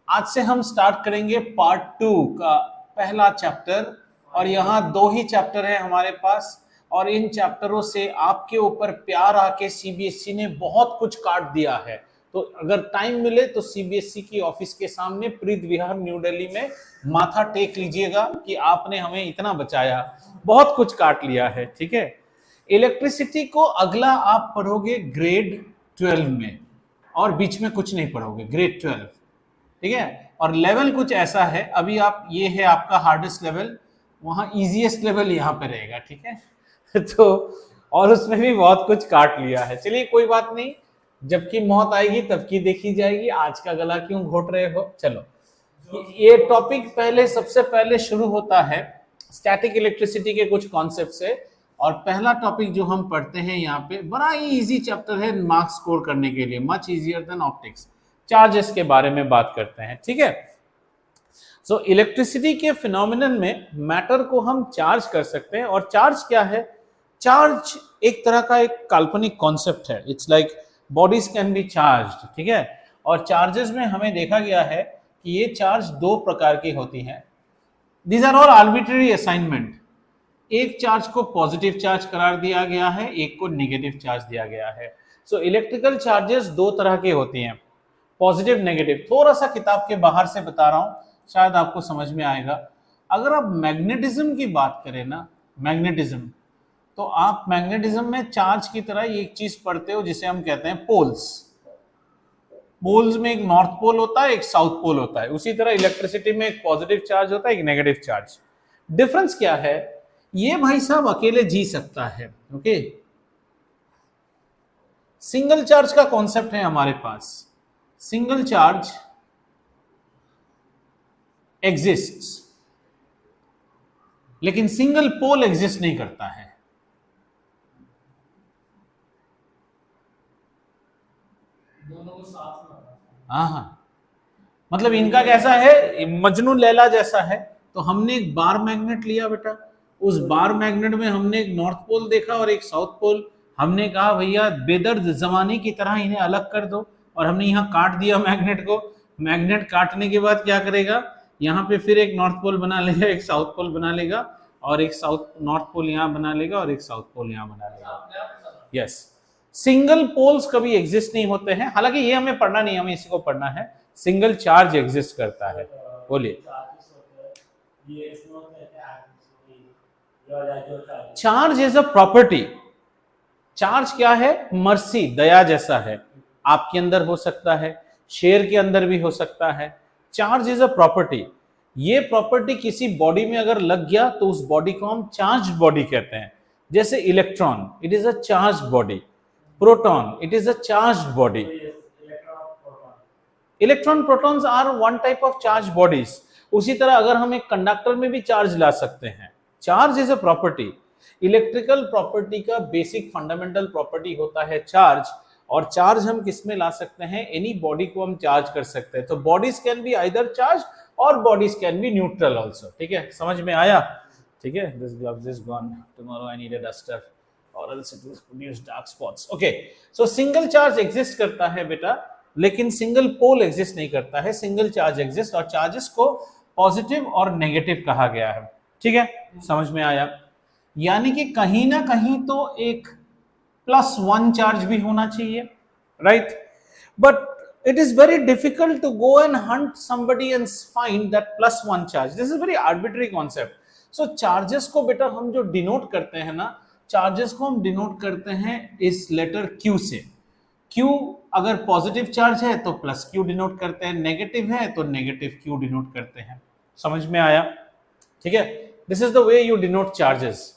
आज से हम स्टार्ट करेंगे पार्ट 2 का पहला चैप्टर, और यहाँ 2 ही चैप्टर है हमारे पास। और इन चैप्टरों से आपके ऊपर प्यार आके सीबीएसई ने बहुत कुछ काट दिया है। तो अगर टाइम मिले तो सीबीएसई की ऑफिस के सामने प्रीत विहार न्यू दिल्ली में माथा टेक लीजिएगा कि आपने हमें इतना बचाया, बहुत कुछ काट लिया है। ठीक है, इलेक्ट्रिसिटी को अगला आप पढ़ोगे ग्रेड 12 में, और बीच में कुछ नहीं पढ़ोगे, ग्रेड 12। ठीक है, और लेवल कुछ ऐसा है, अभी आप, ये है आपका हार्डेस्ट लेवल, वहां इजीएस्ट लेवल यहाँ पे रहेगा। ठीक है तो और उसमें भी बहुत कुछ काट लिया है। चलिए कोई बात नहीं, जबकि मौत आएगी तब की देखी जाएगी, आज का गला क्यों घोट रहे हो। चलो, ये टॉपिक पहले, सबसे पहले शुरू होता है स्टैटिक इलेक्ट्रिसिटी के कुछ कॉन्सेप्ट से। और पहला टॉपिक जो हम पढ़ते हैं यहाँ पे, बड़ा ही इजी चैप्टर है मार्क्स स्कोर करने के लिए, much easier than optics. Charges के बारे में बात करते हैं। ठीक है, सो इलेक्ट्रिसिटी के फिनोमिनन में मैटर को हम चार्ज कर सकते हैं। और चार्ज क्या है? चार्ज एक तरह का एक काल्पनिक कॉन्सेप्ट है। It's like bodies can B charged. ठीक है, और चार्जेस में हमें देखा गया है कि ये चार्ज 2 प्रकार की होती हैं। These are all arbitrary assignment. एक चार्ज को पॉजिटिव चार्ज करार दिया गया है, एक को नेगेटिव चार्ज दिया गया है। सो इलेक्ट्रिकल चार्जेस 2 तरह की होती हैं, पॉजिटिव नेगेटिव। थोड़ा सा किताब के बाहर से बता रहा हूं, शायद आपको समझ में आएगा। अगर आप मैग्नेटिज्म की बात करें ना, मैग्नेटिज्म, तो आप मैग्नेटिज्म में चार्ज की तरह एक चीज पढ़ते हो जिसे हम कहते हैं पोल्स। पोल्स में एक नॉर्थ पोल होता है, एक साउथ पोल होता है। उसी तरह इलेक्ट्रिसिटी में एक पॉजिटिव चार्ज होता है, एक नेगेटिव चार्ज। डिफरेंस क्या है? ये भाई साहब अकेले जी सकता है। ओके, सिंगल चार्ज का कॉन्सेप्ट है हमारे पास। सिंगल चार्ज एग्जिस्ट्स, लेकिन सिंगल पोल एग्जिस्ट नहीं करता है। दोनों को साथ में। हाँ हाँ, मतलब इनका कैसा है, मजनू लैला जैसा है। तो हमने एक बार मैग्नेट लिया बेटा, उस बार मैग्नेट में हमने एक नॉर्थ पोल देखा और एक साउथ पोल। हमने कहा भैया बेदर्द जमाने की तरह इन्हें अलग कर दो, और हमने यहाँ काट दिया मैग्नेट को। मैग्नेट काटने के बाद क्या करेगा, यहाँ पे फिर एक नॉर्थ पोल बना लेगा, एक साउथ पोल बना लेगा, और एक साउथ नॉर्थ पोल यहाँ बना लेगा, और एक साउथ पोल यहाँ बना लेगा। यस, सिंगल पोल्स कभी एग्जिस्ट नहीं होते हैं। हालांकि ये हमें पढ़ना नहीं, हमें इसी को पढ़ना है। सिंगल चार्ज एग्जिस्ट करता है। बोलिए, charge is a property. Charge क्या है? मर्सी, दया जैसा है। आपके अंदर हो सकता है, शेर के अंदर भी हो सकता है। Charge is a property. ये प्रॉपर्टी किसी बॉडी में अगर लग गया तो उस बॉडी को हम चार्ज बॉडी कहते हैं। जैसे electron, it is a charge body. Proton, it is a charge body. Electron protons are one type of charge bodies. उसी तरह अगर हम एक कंडक्टर में भी चार्ज ला सकते हैं। Charge is a property. Electrical property का बेसिक फंडामेंटल प्रॉपर्टी होता है चार्ज। और चार्ज हम किस में ला सकते हैं? एनी बॉडी को हम चार्ज कर सकते हैं। तो bodies can be either charge or bodies can be neutral also. ठीक है, समझ में आया? ठीक है, this gloves is gone, tomorrow I need a duster or else it will produce dark spots. Okay, so single charge exist करता है बेटा, लेकिन सिंगल पोल एग्जिस्ट नहीं करता है। सिंगल चार्ज एग्जिस्ट, और चार्जेस को पॉजिटिव और नेगेटिव कहा गया है। ठीक है, समझ में आया? यानी कि कहीं ना कहीं तो एक +1 चार्ज भी होना चाहिए, right? But it is very difficult to go and hunt somebody and find that +1 charge. This is a very arbitrary concept. So charges को बेटा हम जो डिनोट करते हैं ना, चार्जेस को हम डिनोट करते हैं इस लेटर Q से। Q अगर पॉजिटिव चार्ज है तो +Q डिनोट करते हैं, नेगेटिव है तो नेगेटिव Q डिनोट करते हैं। समझ में आया? ठीक है, this is the way you denote charges.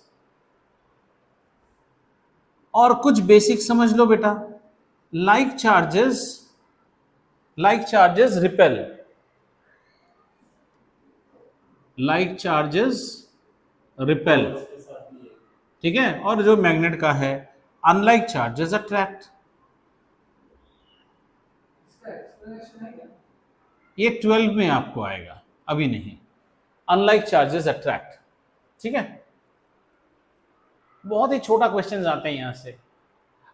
और कुछ बेसिक समझ लो बेटा। Like charges repel, like charges repel. ठीक है, और जो मैग्नेट का है, अनलाइक चार्जेस अट्रैक्ट। ये 12 में आपको आएगा, अभी नहीं। Unlike charges attract. ठीक है, बहुत ही छोटा क्वेश्चन आते हैं यहां से।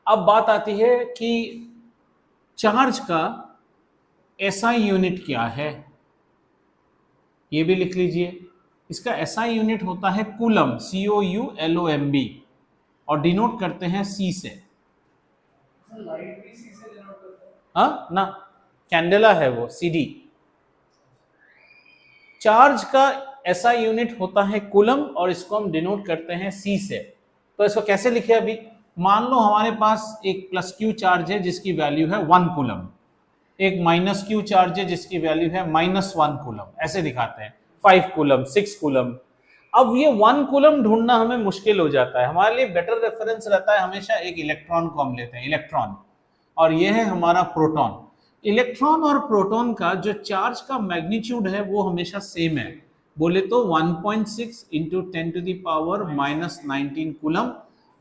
अब बात आती है कि चार्ज का एसआई यूनिट क्या है, ये भी लिख लीजिए। इसका एसआई यूनिट होता है कूलम, COULOMB, और डिनोट करते हैं C से। लाइट भी सी से डिनोट करता है। हाँ ना, कैंडेला है वो, CD। चार्ज का एसआई यूनिट होता है कूलम और इसको हम डिनोट करते हैं C से। तो इसको कैसे लिखे अभी, मान लो हमारे पास एक +Q चार्ज है जिसकी वैल्यू है 1 कूलम, एक -Q चार्ज है जिसकी वैल्यू है -1 कूलम, ऐसे दिखाते हैं 5 कूलम, 6 कूलम। अब ये 1 कूलम ढूंढना हमें मुश्किल हो जाता है, हमारे लिए बेटर रेफरेंस रहता है हमेशा एक इलेक्ट्रॉन को हम लेते हैं, इलेक्ट्रॉन, और ये है हमारा प्रोटॉन। इलेक्ट्रॉन और प्रोटॉन का जो चार्ज का मैग्नीट्यूड है वो हमेशा सेम है, बोले तो 1.6 इंटू 10⁻⁻19 कूलम,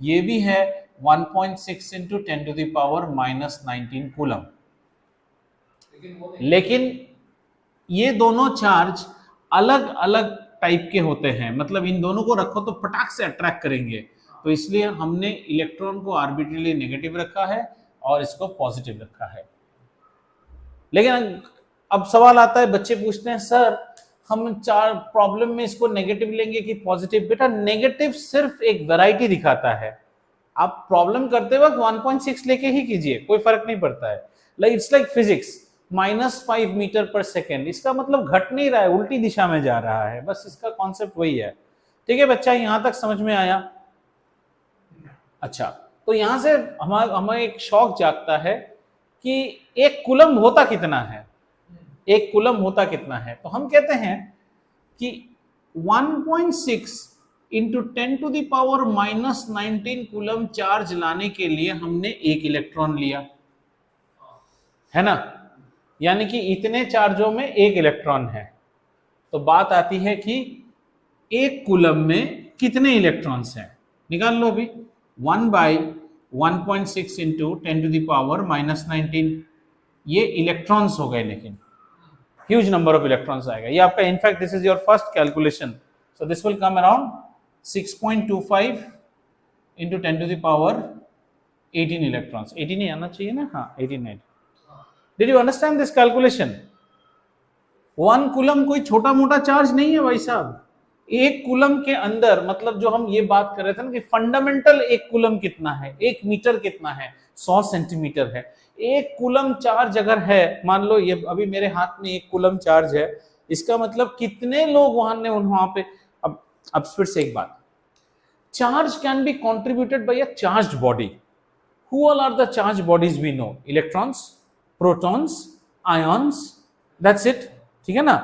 ये भी है 1.6 इंटू 10⁻⁻19 कूलम। लेकिन ये दोनों चार्ज अलग अलग टाइप के होते हैं, मतलब इन दोनों को रखो तो फटाक से अट्रैक्ट करेंगे, तो इसलिए हमने इलेक्ट्रॉन को आर्बिट्रली नेगेटिव रखा है और इसको पॉजिटिव रखा है। लेकिन अब सवाल आता है, बच्चे पूछते हैं सर हम चार प्रॉब्लम में इसको नेगेटिव लेंगे कि पॉजिटिव। बेटा नेगेटिव सिर्फ एक वैरायटी दिखाता है, आप प्रॉब्लम करते वक्त 1.6 लेके ही कीजिए, कोई फर्क नहीं पड़ता है। इट्स लाइक फिजिक्स, -5 मीटर पर सेकेंड, इसका मतलब घट नहीं रहा है, उल्टी दिशा में जा रहा है, बस इसका कॉन्सेप्ट वही है। ठीक है बच्चा, यहां तक समझ में आया? अच्छा, तो यहां से हमें एक शौक जागता है कि एक कूलम होता कितना है, एक कूलम होता कितना है। तो हम कहते हैं कि 1.6 इंटू 10⁻⁻19 कूलम चार्ज लाने के लिए हमने एक इलेक्ट्रॉन लिया है ना, यानी कि इतने चार्जों में एक इलेक्ट्रॉन है। तो बात आती है कि एक कूलम में कितने इलेक्ट्रॉन्स हैं, निकाल लो अभी। 1/1.6 इंटू 10⁻⁻19, ये इलेक्ट्रॉन्स हो गए, लेकिन ह्यूज नंबर ऑफ इलेक्ट्रॉन्स आएगा ये आपका। In fact this is your first calculation, so this will come around 6.25 into 10⁻18 electrons. 18 ही आना चाहिए ना, हाँ 18। Did you understand this calculation? 1 coulomb कोई छोटा मोटा चार्ज नहीं है भाई साहब। एक कूलम के अंदर, मतलब जो हम ये बात कर रहे थे ना कि फंडामेंटल एक कूलम कितना है, 1 मीटर कितना है, 100 सेंटीमीटर है। एक कूलम चार्ज अगर है, मान लो ये अभी मेरे हाथ में 1 कूलम चार्ज है, इसका मतलब कितने लोग वहां पे। अब फिर से एक बात, charge can be contributed by a charged body. Who all are the charge bodies we know? Electrons, protons, ions, that's it. ठीक है ना।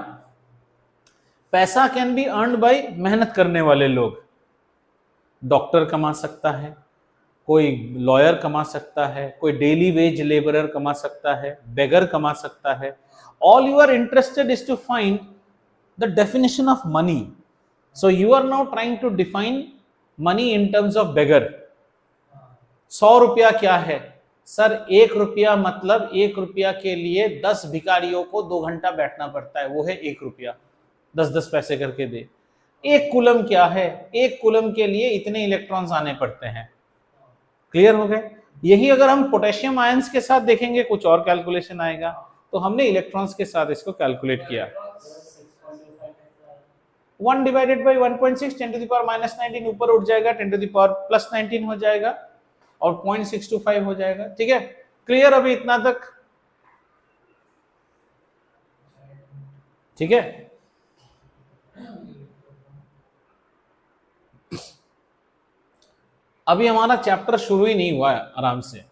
पैसा कैन बी अर्न्ड बाय मेहनत करने वाले लोग, डॉक्टर कमा सकता है, कोई लॉयर कमा सकता है, कोई डेली वेज लेबरर कमा सकता है, बेगर कमा सकता है। All you are interested is to find the definition of money, so you are now trying to define money in terms of beggar. 100 रुपया क्या है सर? 1 रुपया मतलब 1 रुपया के लिए 10 भिखारियों को 2 घंटा बैठना पड़ता है, वो है 1 रुपया, 10-10 पैसे करके दे। 1 कूलम क्या है? 1 कूलम के लिए इतने इलेक्ट्रॉन्स आने पड़ते हैं। क्लियर हो गए? यही अगर हम पोटेशियम आयंस के साथ देखेंगे कुछ और कैलकुलेशन आएगा, तो हमने इलेक्ट्रॉन्स के साथ इसको कैलकुलेट किया। 1 डिवाइडेड बाई 1.6 10⁻⁻19 ऊपर उठ जाएगा, 10⁻+19 हो जाएगा और 0.625 हो जाएगा। ठीक है, क्लियर अभी इतना तक? ठीक है, अभी हमारा चैप्टर शुरू ही नहीं हुआ है आराम से।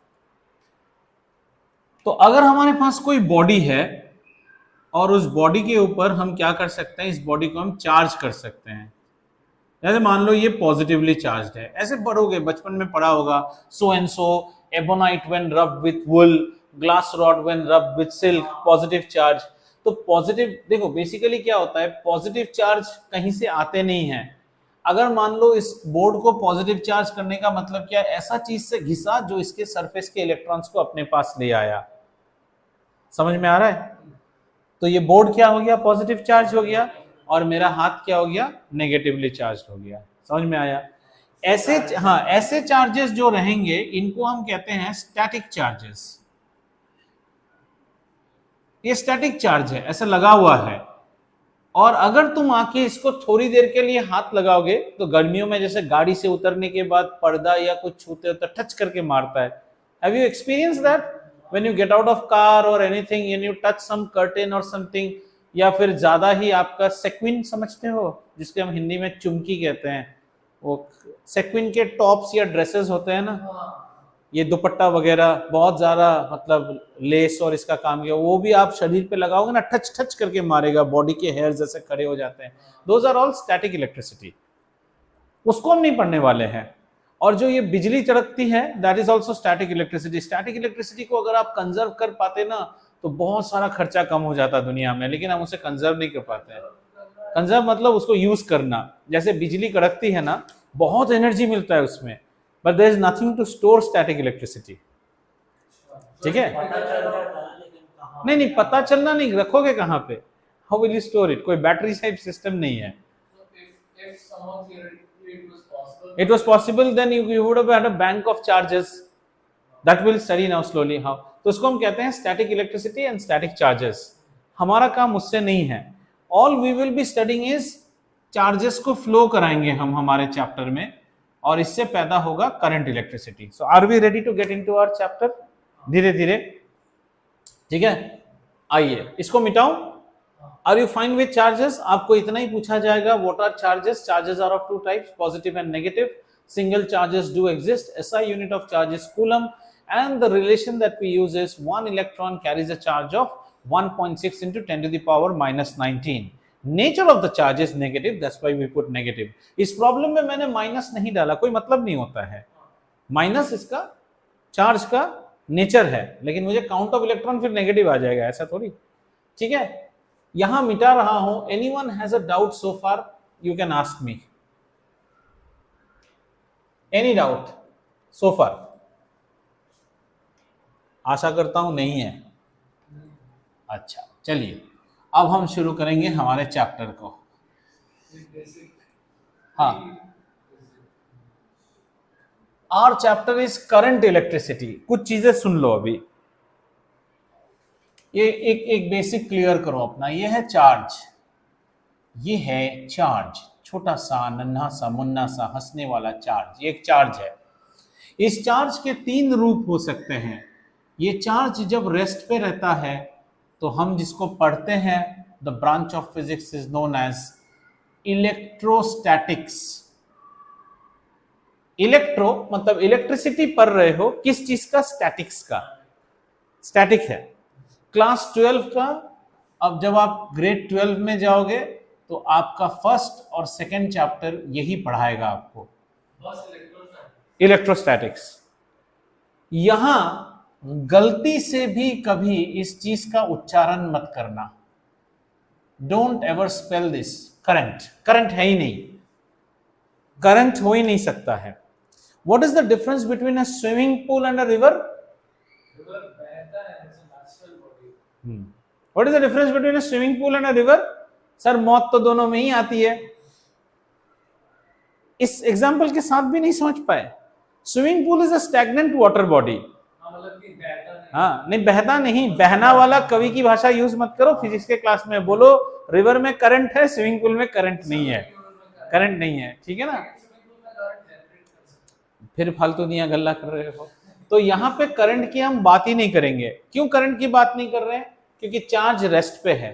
तो अगर हमारे पास कोई बॉडी है और उस बॉडी के ऊपर हम क्या कर सकते हैं, इस बॉडी को हम चार्ज कर सकते हैं। जैसे मान लो ये पॉजिटिवली चार्ज्ड है, ऐसे पढ़ोगे, बचपन में पढ़ा होगा, so and so ebonite when rubbed with wool, glass rod when rubbed with silk, positive charge. तो पॉजिटिव, देखो बेसिकली क्या होता है, पॉजिटिव चार्ज कहीं से आते नहीं है। अगर मान लो इस बोर्ड को पॉजिटिव चार्ज करने का मतलब क्या, ऐसा चीज से घिसा जो इसके सरफेस के इलेक्ट्रॉन्स को अपने पास ले आया। समझ में आ रहा है? तो ये बोर्ड क्या हो गया, पॉजिटिव चार्ज हो गया, और मेरा हाथ क्या हो गया, नेगेटिवली चार्ज हो गया। समझ में आया? ऐसे, हाँ, ऐसे चार्जेस जो रहेंगे इनको हम कहते हैं स्टैटिक चार्जेस। ये स्टैटिक चार्ज है, ऐसा लगा हुआ है। और अगर तुम आके इसको थोड़ी देर के लिए हाथ लगाओगे तो गर्मियों में जैसे गाड़ी से उतरने के बाद पर्दा या कुछ छूते हो तो टच करके मारता है। Have you experience that when you get out of car or anything and you touch some curtain or something, या फिर ज्यादा ही आपका सेक्विन समझते हो जिसके हम हिंदी में चुमकी कहते हैं, वो सेक्विन के टॉप्स या ड्रेसेस होते हैं ना, ये दुपट्टा वगैरह बहुत ज्यादा मतलब लेस और इसका काम किया, वो भी आप शरीर पे लगाओगे ना टच टच करके मारेगा, बॉडी के हेयर जैसे खड़े हो जाते हैं। Those are all static electricity, उसको हम नहीं पढ़ने वाले हैं। और जो ये बिजली चड़कती है that is also static electricity. Static electricity को अगर आप कंजर्व कर पाते ना तो बहुत सारा खर्चा कम हो जाता दुनिया में, लेकिन हम उसे कंजर्व नहीं कर पाते हैं। कंजर्व मतलब उसको यूज करना, जैसे बिजली कड़कती है ना बहुत एनर्जी मिलता है उसमें, but there is nothing to store static electricity. ठीक है, नहीं नहीं पता चलना नहीं, रखोगे कहाँ पे, how will you store it, कोई बैटरी टाइप सिस्टम नहीं है। If somehow theoretically it was possible. It was possible, then you would have had a bank of charges that will study now slowly how। तो उसको हम कहते हैं static electricity and static charges. हमारा काम उससे नहीं है, all we will be studying is charges को फ्लो कराएंगे हम हमारे चैप्टर में, और इससे पैदा होगा current electricity. So are we ready to get into our chapter धीरे धीरे? ठीक है, आइए इसको मिटाऊं। Are you fine with charges? आपको इतना ही पूछा जाएगा, what are charges? Charges are of two types, positive and negative. Single charges do exist, SI unit of charge is coulomb, and the relation that we use is one electron carries a charge of 1.6 into 10 to the power minus 19. Nature of the charge is negative, that's why we put negative. इस problem में मैंने minus नहीं डाला, कोई मतलब नहीं होता है, माइनस इसका चार्ज का नेचर है, लेकिन मुझे काउंट ऑफ इलेक्ट्रॉन फिर नेगेटिव आ जाएगा, ऐसा थोड़ी। ठीक है, यहां मिटा रहा हूं। Anyone has a doubt so far? You can ask me any doubt so far. आशा करता हूं नहीं है। अच्छा चलिए, अब हम शुरू करेंगे हमारे चैप्टर को। हाँ, our chapter is current electricity. कुछ चीजें सुन लो अभी, ये एक बेसिक क्लियर करो अपना। ये है चार्ज, ये है चार्ज, छोटा सा नन्हा सा मुन्ना सा हंसने वाला चार्ज, ये एक चार्ज है। इस चार्ज के तीन रूप हो सकते हैं। ये चार्ज जब रेस्ट पे रहता है तो हम जिसको पढ़ते हैं, the branch of physics is known as electrostatics. Electro मतलब इलेक्ट्रिसिटी पढ़ रहे हो, किस चीज का? स्टैटिक्स का। स्टैटिक है क्लास 12 का। अब जब आप ग्रेड 12 में जाओगे तो आपका फर्स्ट और सेकंड चैप्टर यही पढ़ाएगा आपको, इलेक्ट्रोस्टैटिक्स। यहां गलती से भी कभी इस चीज का उच्चारण मत करना। Don't ever spell this current. Current है ही नहीं, करंट हो ही नहीं सकता है। What is the difference between a swimming pool and a river? River बहता है, it's a natural body. What is the difference between a swimming pool and a river? Sir मौत तो दोनों में ही आती है। इस एग्जाम्पल के साथ भी नहीं समझ पाए? Swimming pool is a stagnant water body. मतलब कि बहता नहीं। हाँ नहीं, बहता नहीं, बहना वाला कवि की भाषा यूज मत करो फिजिक्स के क्लास में। बोलो रिवर में करंट है, स्विमिंग पूल में करंट नहीं है, करंट नहीं है, ठीक है ना? फिर फालतू दिया गल्ला कर रहे हो। तो यहाँ पे करंट की हम बात ही नहीं करेंगे। क्यों करंट की बात नहीं कर रहे हैं? क्योंकि चार्ज रेस्ट पे है।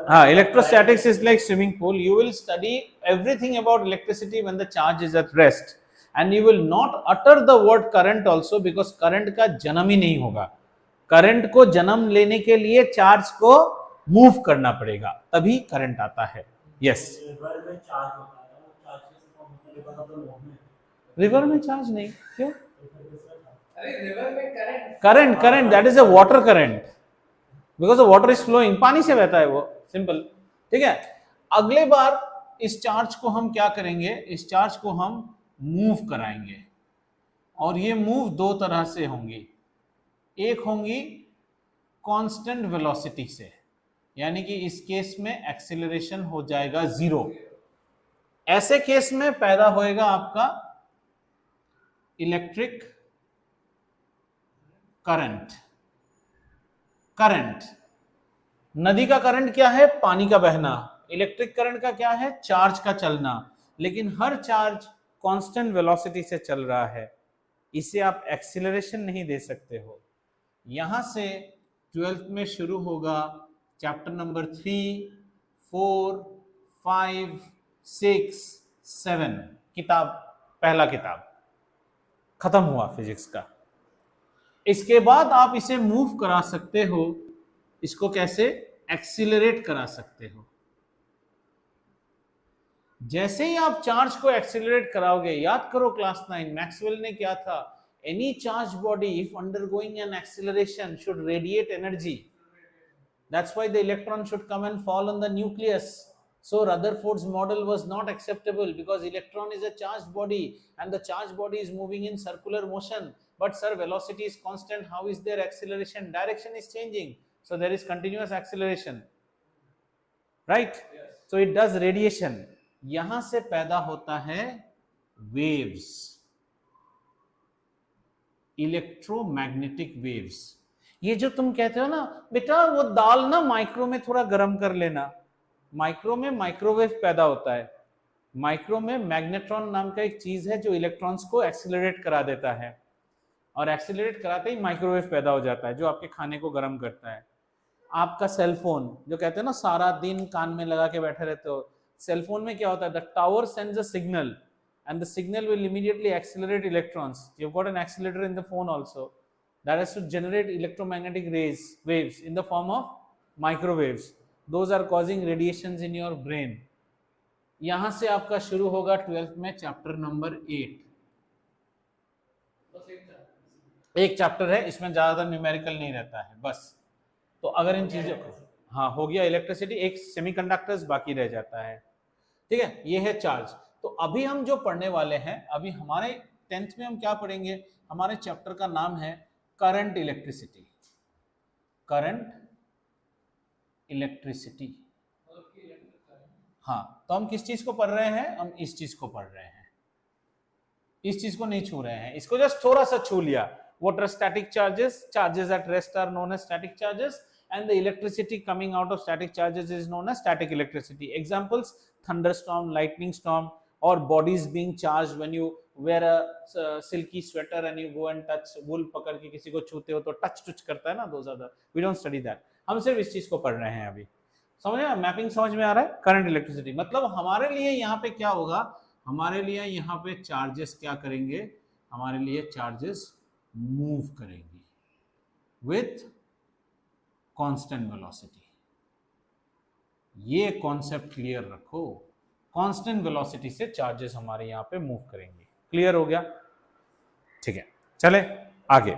हाँ, electrostatics is like swimming pool. You will study everything about electricity when the charge is at rest, and you will not utter the word current also because current का जन्म ही नहीं होगा। करंट को जन्म लेने के लिए चार्ज को मूव करना पड़ेगा, तभी करंट आता है। यस, रिवर में चार्ज नहीं, क्यों? अरे रिवर में current, current current that is a water current, because the water is flowing, पानी से बहता है वो, सिंपल। ठीक है, अगले बार इस चार्ज को हम क्या करेंगे? इस चार्ज को हम मूव कराएंगे, और ये मूव दो तरह से होंगी। एक होंगी कांस्टेंट वेलोसिटी से, यानी कि इस केस में एक्सेलरेशन हो जाएगा 0। ऐसे केस में पैदा होएगा आपका इलेक्ट्रिक करंट। करंट। नदी का करंट क्या है? पानी का बहना। इलेक्ट्रिक करंट का क्या है? चार्ज का चलना। लेकिन हर चार्ज कांस्टेंट वेलोसिटी से चल रहा है, इसे आप एक्सीलरेशन नहीं दे सकते हो। यहां से 12th में शुरू होगा चैप्टर नंबर 3, 4, 5, 6, 7। किताब, पहला किताब खत्म हुआ फिजिक्स का। इसके बाद आप इसे मूव करा सकते हो। इसको कैसे? एक्सीलरेट करा सकते हो। जैसे ही आप चार्ज को एक्सीलरेट कराओगे, याद करो क्लास 9 मैक्सवेल ने क्या था, any charge body if undergoing an acceleration should radiate energy. That's why the electron should come and fall on the nucleus. So Rutherford's model was not acceptable because electron is a charged body and the charged body is moving in circular motion. But sir, velocity is constant. How is there acceleration? Direction is changing. So there is continuous acceleration. Right? Yes. So it does radiation. यहां से पैदा होता है waves, electromagnetic waves. ये जो तुम कहते हो ना बेटा वो दाल ना माइक्रो में थोड़ा गर्म कर लेना, माइक्रो में माइक्रोवेव पैदा होता है। माइक्रो में मैग्नेट्रॉन नाम का एक चीज है जो इलेक्ट्रॉन्स को एक्सीलरेट करा देता है, और एक्सीलरेट कराते ही माइक्रोवेव पैदा हो जाता है जो आपके खाने को गर्म करता है। आपका सेलफोन जो कहते हैं ना सारा दिन कान में लगा के बैठे रहते हो, सेलफोन में क्या होता है? The tower sends a signal and the signal will immediately accelerate electrons. You've got an accelerator in the phone also that has to generate electromagnetic waves in the form of microwaves. Those are causing radiations in your brain. यहां से आपका शुरू होगा 12th में chapter number 8। बस एक chapter है, इसमें ज्यादातर न्यूमेरिकल नहीं रहता है बस। तो अगर इन चीजों को, हाँ हो गया इलेक्ट्रिसिटी, एक सेमीकंडक्टर्स बाकी रह जाता है। ठीक है, ये है चार्ज। तो अभी हम जो पढ़ने वाले हैं, अभी हमारे 10th में हम क्या पढ़ेंगे? हमारे चैप्टर का नाम है करंट इलेक्ट्रिसिटी। करंट इलेक्ट्रिसिटी, हाँ। तो हम किस चीज को पढ़ रहे हैं? हम इस चीज को पढ़ रहे हैं, इस चीज को नहीं छू रहे हैं, इसको जस्ट थोड़ा सा छू लिया। What are static charges? Charges at rest are known as static charges and the electricity coming out of static charges is known as static electricity. Examples: thunderstorm, lightning storm, or bodies being charged when you wear a silky sweater and you go and touch wool, पकड़ के किसी को छूते हो तो touch करता है ना, those are the, we don't study that. हम सिर्फ इस चीज को पढ़ रहे हैं अभी। समझ में, मैपिंग समझ में आ रहा है? करंट इलेक्ट्रिसिटी मतलब हमारे लिए यहाँ पे क्या होगा? हमारे लिए यहाँ पे चार्जेस क्या करेंगे? हमारे लिए चार्जेस मूव करेंगे विथ कांस्टेंट वेलोसिटी। ये कॉन्सेप्ट क्लियर रखो, कांस्टेंट वेलोसिटी से चार्जेस हमारे यहां पे मूव करेंगे। क्लियर हो गया? ठीक है, चले आगे।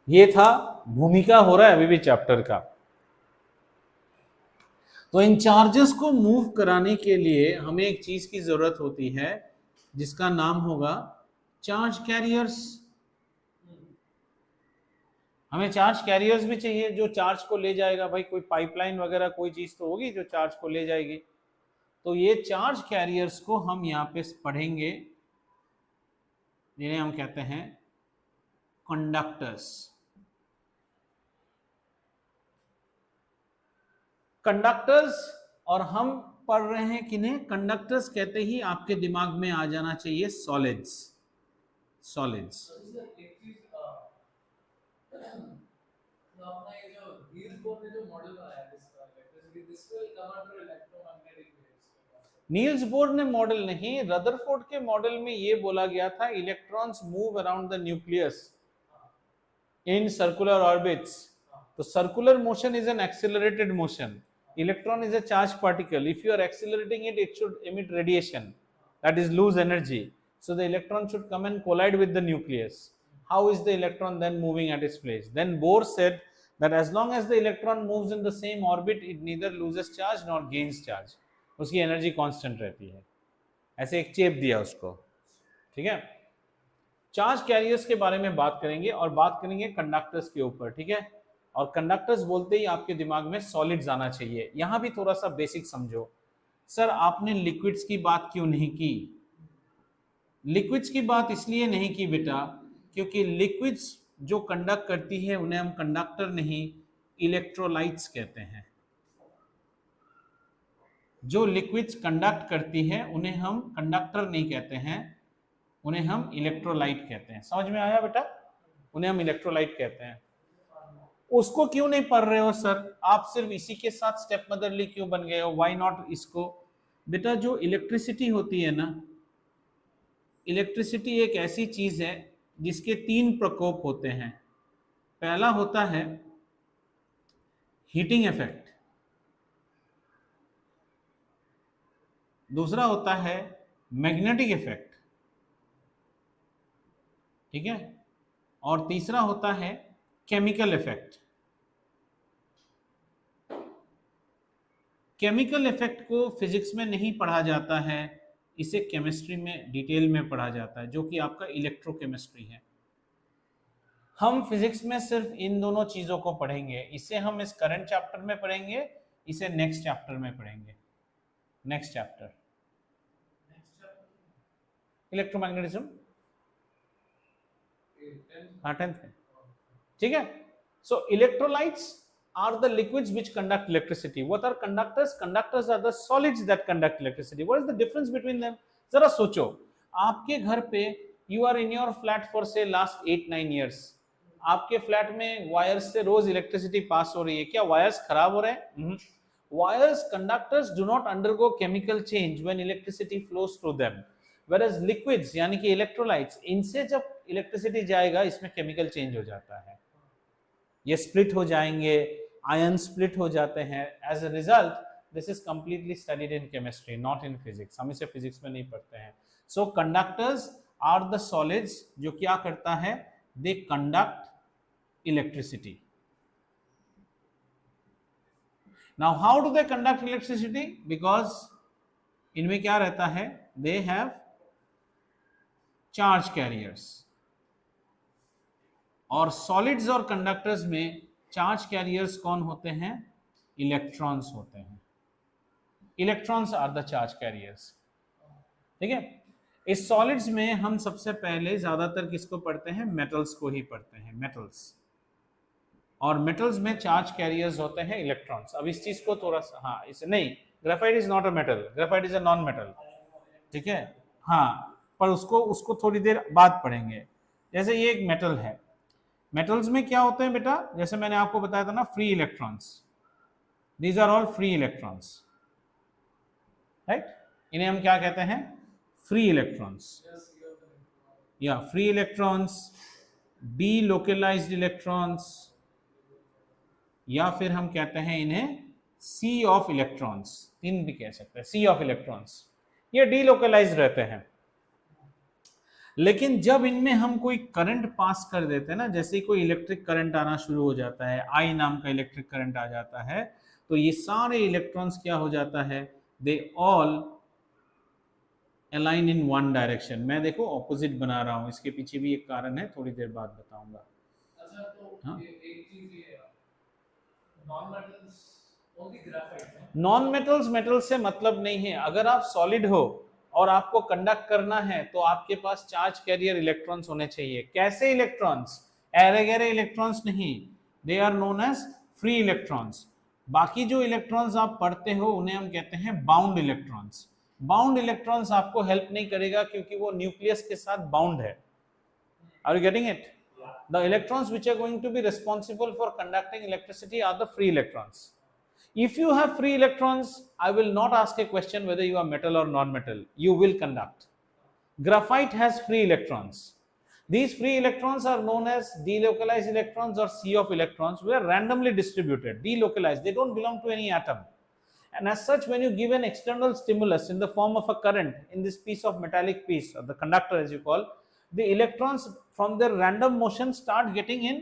ये था भूमिका हो रहा है अभी भी चैप्टर का। तो इन चार्जेस को मूव कराने के लिए हमें एक चीज की जरूरत होती है जिसका नाम होगा चार्ज कैरियर्स। हमें चार्ज कैरियर्स भी चाहिए जो चार्ज को ले जाएगा। भाई कोई पाइपलाइन वगैरह कोई चीज तो होगी जो चार्ज को ले जाएगी। तो ये चार्ज कैरियर्स को हम यहाँ पे पढ़ेंगे, जिन्हें हम कहते हैं कंडक्टर्स। कंडक्टर्स, और हम पढ़ रहे हैं किन्हें? कंडक्टर्स कहते ही आपके दिमाग में आ जाना चाहिए सॉलिड्स। सॉलिड्स एक चीज तो अपना ये जो नील्स बोर ने जो मॉडल बनाया इसका electricity, this will come under electromagnetic waves. Niels Bohr ने मॉडल नहीं, रदरफोर्ड के मॉडल में ये बोला गया था electrons move around the nucleus in circular orbits. तो circular motion is an accelerated motion. Electron is a charged particle. If you are accelerating it, it should emit radiation, that is lose energy. So the electron should come and collide with the nucleus. How is the electron then moving at its place? Then Bohr said that as long as the electron moves in the same orbit, it neither loses charge nor gains charge. उसकी energy constant रहती है। ऐसे एक चेप दिया उसको। ठीक है, charge carriers के बारे में बात करेंगे और बात करेंगे कंडक्टर्स के ऊपर। ठीक है, और कंडक्टर्स बोलते ही आपके दिमाग में सॉलिड्स आना चाहिए। यहां भी थोड़ा सा बेसिक समझो। सर आपने लिक्विड्स की बात क्यों नहीं की? लिक्विड्स की बात इसलिए नहीं की बेटा क्योंकि लिक्विड्स जो कंडक्ट करती है उन्हें हम कंडक्टर नहीं इलेक्ट्रोलाइट्स कहते हैं। जो लिक्विड्स कंडक्ट करती है उन्हें हम कंडक्टर नहीं कहते हैं, उन्हें हम इलेक्ट्रोलाइट कहते हैं। समझ में आया बेटा? उन्हें हम इलेक्ट्रोलाइट कहते हैं। उसको क्यों नहीं पढ़ रहे हो सर? आप सिर्फ इसी के साथ स्टेप मदरली क्यों बन गए हो? व्हाई नॉट इसको? बेटा जो इलेक्ट्रिसिटी होती है ना, इलेक्ट्रिसिटी एक ऐसी चीज है जिसके तीन प्रकोप होते हैं। पहला होता है हीटिंग इफेक्ट, दूसरा होता है मैग्नेटिक इफेक्ट, ठीक है, और तीसरा होता है केमिकल इफेक्ट। केमिकल इफेक्ट को फिजिक्स में नहीं पढ़ा जाता है, इसे केमिस्ट्री में डिटेल में पढ़ा जाता है, जो कि आपका इलेक्ट्रोकेमिस्ट्री है। हम फिजिक्स में सिर्फ इन दोनों चीजों को पढ़ेंगे। इसे हम इस करंट चैप्टर में पढ़ेंगे, इसे नेक्स्ट चैप्टर में पढ़ेंगे। नेक्स्ट चैप्टर इलेक्ट्रोमैग्नेटिज्म, हाँ 10th में, ठीक है। सो electrolytes are the liquids which conduct electricity. What are conductors? Conductors are the solids that conduct electricity. What is the difference between them? जरा सोचो, आपके घर पे you are in your flat for say last 8-9 years. आपके flat में wires से रोज electricity pass हो रही है, क्या वायर्स खराब हो रहे हैं? Wires, conductors do not undergo chemical change when electricity flows through them. Whereas liquids यानी कि electrolytes, इनसे जब इलेक्ट्रिसिटी जाएगा इसमें केमिकल चेंज हो जाता है, ये स्प्लिट हो जाएंगे, आयन स्प्लिट हो जाते हैं। As a result this is completely studied in chemistry, not in physics. हम इसे फिजिक्स में नहीं पढ़ते हैं। So conductors are the solids जो क्या करता है, they conduct electricity. Now how do they conduct electricity? Because इनमें क्या रहता है, दे हैव चार्ज कैरियर्स। और सॉलिड्स और कंडक्टर्स में चार्ज कैरियर्स कौन होते हैं? इलेक्ट्रॉन्स होते हैं। Electrons are the charge carriers, ठीक है। इस सॉलिड्स में हम सबसे पहले ज्यादातर किसको पढ़ते हैं? मेटल्स को ही पढ़ते हैं, मेटल्स। और मेटल्स में चार्ज कैरियर्स होते हैं इलेक्ट्रॉन्स। अब इस चीज को थोड़ा सा, हाँ इसे नहीं, graphite is not a metal, graphite is a non metal, ठीक है। हाँ, पर उसको थोड़ी देर बाद पढ़ेंगे। जैसे ये एक मेटल है, मेटल्स में क्या होते हैं बेटा, जैसे मैंने आपको बताया था ना, free electrons, these are all free electrons, right. इन्हें हम क्या कहते हैं? फ्री इलेक्ट्रॉन्स, या फ्री इलेक्ट्रॉन्स, डीलोकलाइज्ड इलेक्ट्रॉन्स, या फिर हम कहते हैं इन्हें सी ऑफ इलेक्ट्रॉन्स, तीन भी कह सकते हैं, सी ऑफ इलेक्ट्रॉन्स। ये डीलोकलाइज्ड रहते हैं। लेकिन जब इनमें हम कोई करंट पास कर देते हैं ना, जैसे कोई इलेक्ट्रिक करंट आना शुरू हो जाता है, आई नाम का इलेक्ट्रिक करंट आ जाता है, तो ये सारे इलेक्ट्रॉन्स क्या हो जाता है, they all align in one direction. मैं देखो ऑपोजिट बना रहा हूं, इसके पीछे भी एक कारण है, थोड़ी देर बाद बताऊंगा। अच्छा, तो हाँ? एक चीज ये नॉन मेटल्स ओनली ग्रेफाइट है। नॉन मेटल्स, मेटल्स से मतलब नहीं है। अगर आप सॉलिड हो और आपको कंडक्ट करना है तो आपके पास चार्ज कैरियर इलेक्ट्रॉन्स होने चाहिए। कैसे इलेक्ट्रॉन्स? ऐरे गैरे इलेक्ट्रॉन्स नहीं, they are known as free electrons. बाकी जो इलेक्ट्रॉन्स आप पढ़ते हो उन्हें हम कहते हैं बाउंड इलेक्ट्रॉन्स। बाउंड इलेक्ट्रॉन्स आपको हेल्प नहीं करेगा क्योंकि वो न्यूक्लियस के साथ बाउंड है। Are you getting it? The electrons which are going to be responsible for conducting electricity are the free electrons. If you have free electrons, I will not ask a question whether you are metal or non-metal. You will conduct. Graphite has free electrons. These free electrons are known as delocalized electrons or sea of electrons. We are randomly distributed, delocalized. They don't belong to any atom. And as such, when you give an external stimulus in the form of a current in this piece of metallic piece, or the conductor as you call, the electrons from their random motion start getting in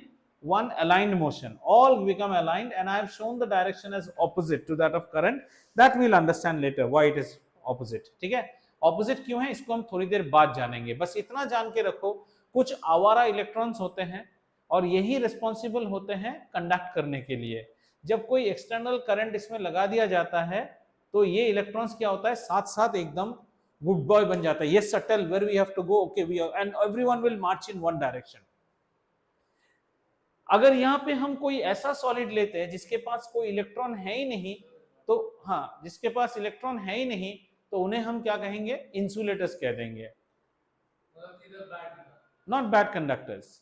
one aligned motion. All become aligned, and I have shown the direction as opposite to that of current. That we'll understand later why it is opposite. ठीक है? Opposite क्यों है इसको हम थोड़ी देर बाद जानेंगे। बस इतना जान के रखो, कुछ आवारा इलेक्ट्रॉन्स होते हैं और यही रिस्पॉन्सिबल होते हैं कंडक्ट करने के लिए। जब कोई एक्सटर्नल करंट इसमें लगा दिया जाता है तो ये इलेक्ट्रॉन्स क्या होता है, साथ साथ एकदम गुड बॉय बन जाता है, yes sir tell where we have to go, okay we and everyone will march in one direction. अगर यहां पे हम कोई ऐसा सॉलिड लेते हैं जिसके पास कोई इलेक्ट्रॉन है ही नहीं, तो हाँ, जिसके पास इलेक्ट्रॉन है ही नहीं, तो उन्हें हम क्या कहेंगे, इंसुलेटर्स कह देंगे, not bad conductors.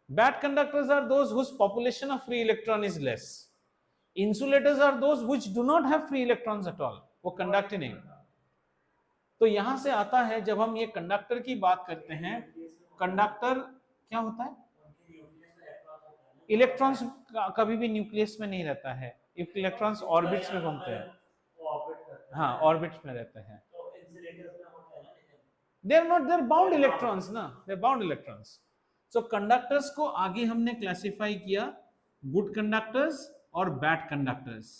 Bad conductors are those whose population of free electron is less. Insulators are those which do not have free electrons at all. वो कंडक्ट ही नहीं। तो यहां से आता है, जब हम ये कंडक्टर की बात करते हैं, कंडक्टर क्या होता है, इलेक्ट्रॉन्स कभी भी न्यूक्लियस में नहीं रहता है, इलेक्ट्रॉन्स ऑर्बिट्स में घूमते हैं, हाँ ऑर्बिट्स में रहते हैं। They are not, they are bound electrons ना, they are bound electrons. So conductors को आगे हमने क्लासिफाई किया, गुड कंडक्टर्स और बैड कंडक्टर्स,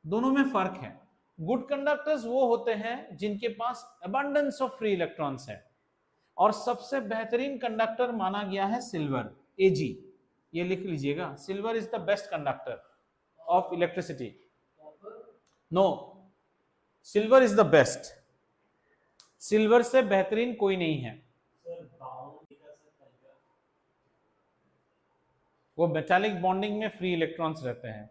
दोनों में फर्क है। गुड कंडक्टर्स वो होते हैं जिनके पास अबंडेंस ऑफ फ्री इलेक्ट्रॉन्स है, और सबसे बेहतरीन कंडक्टर माना गया है सिल्वर, Ag, ये लिख लीजिएगा, silver is the best conductor of electricity. No, silver is the best, silver से बेहतरीन कोई नहीं है। वो मेटालिक बॉन्डिंग में फ्री इलेक्ट्रॉन्स रहते हैं।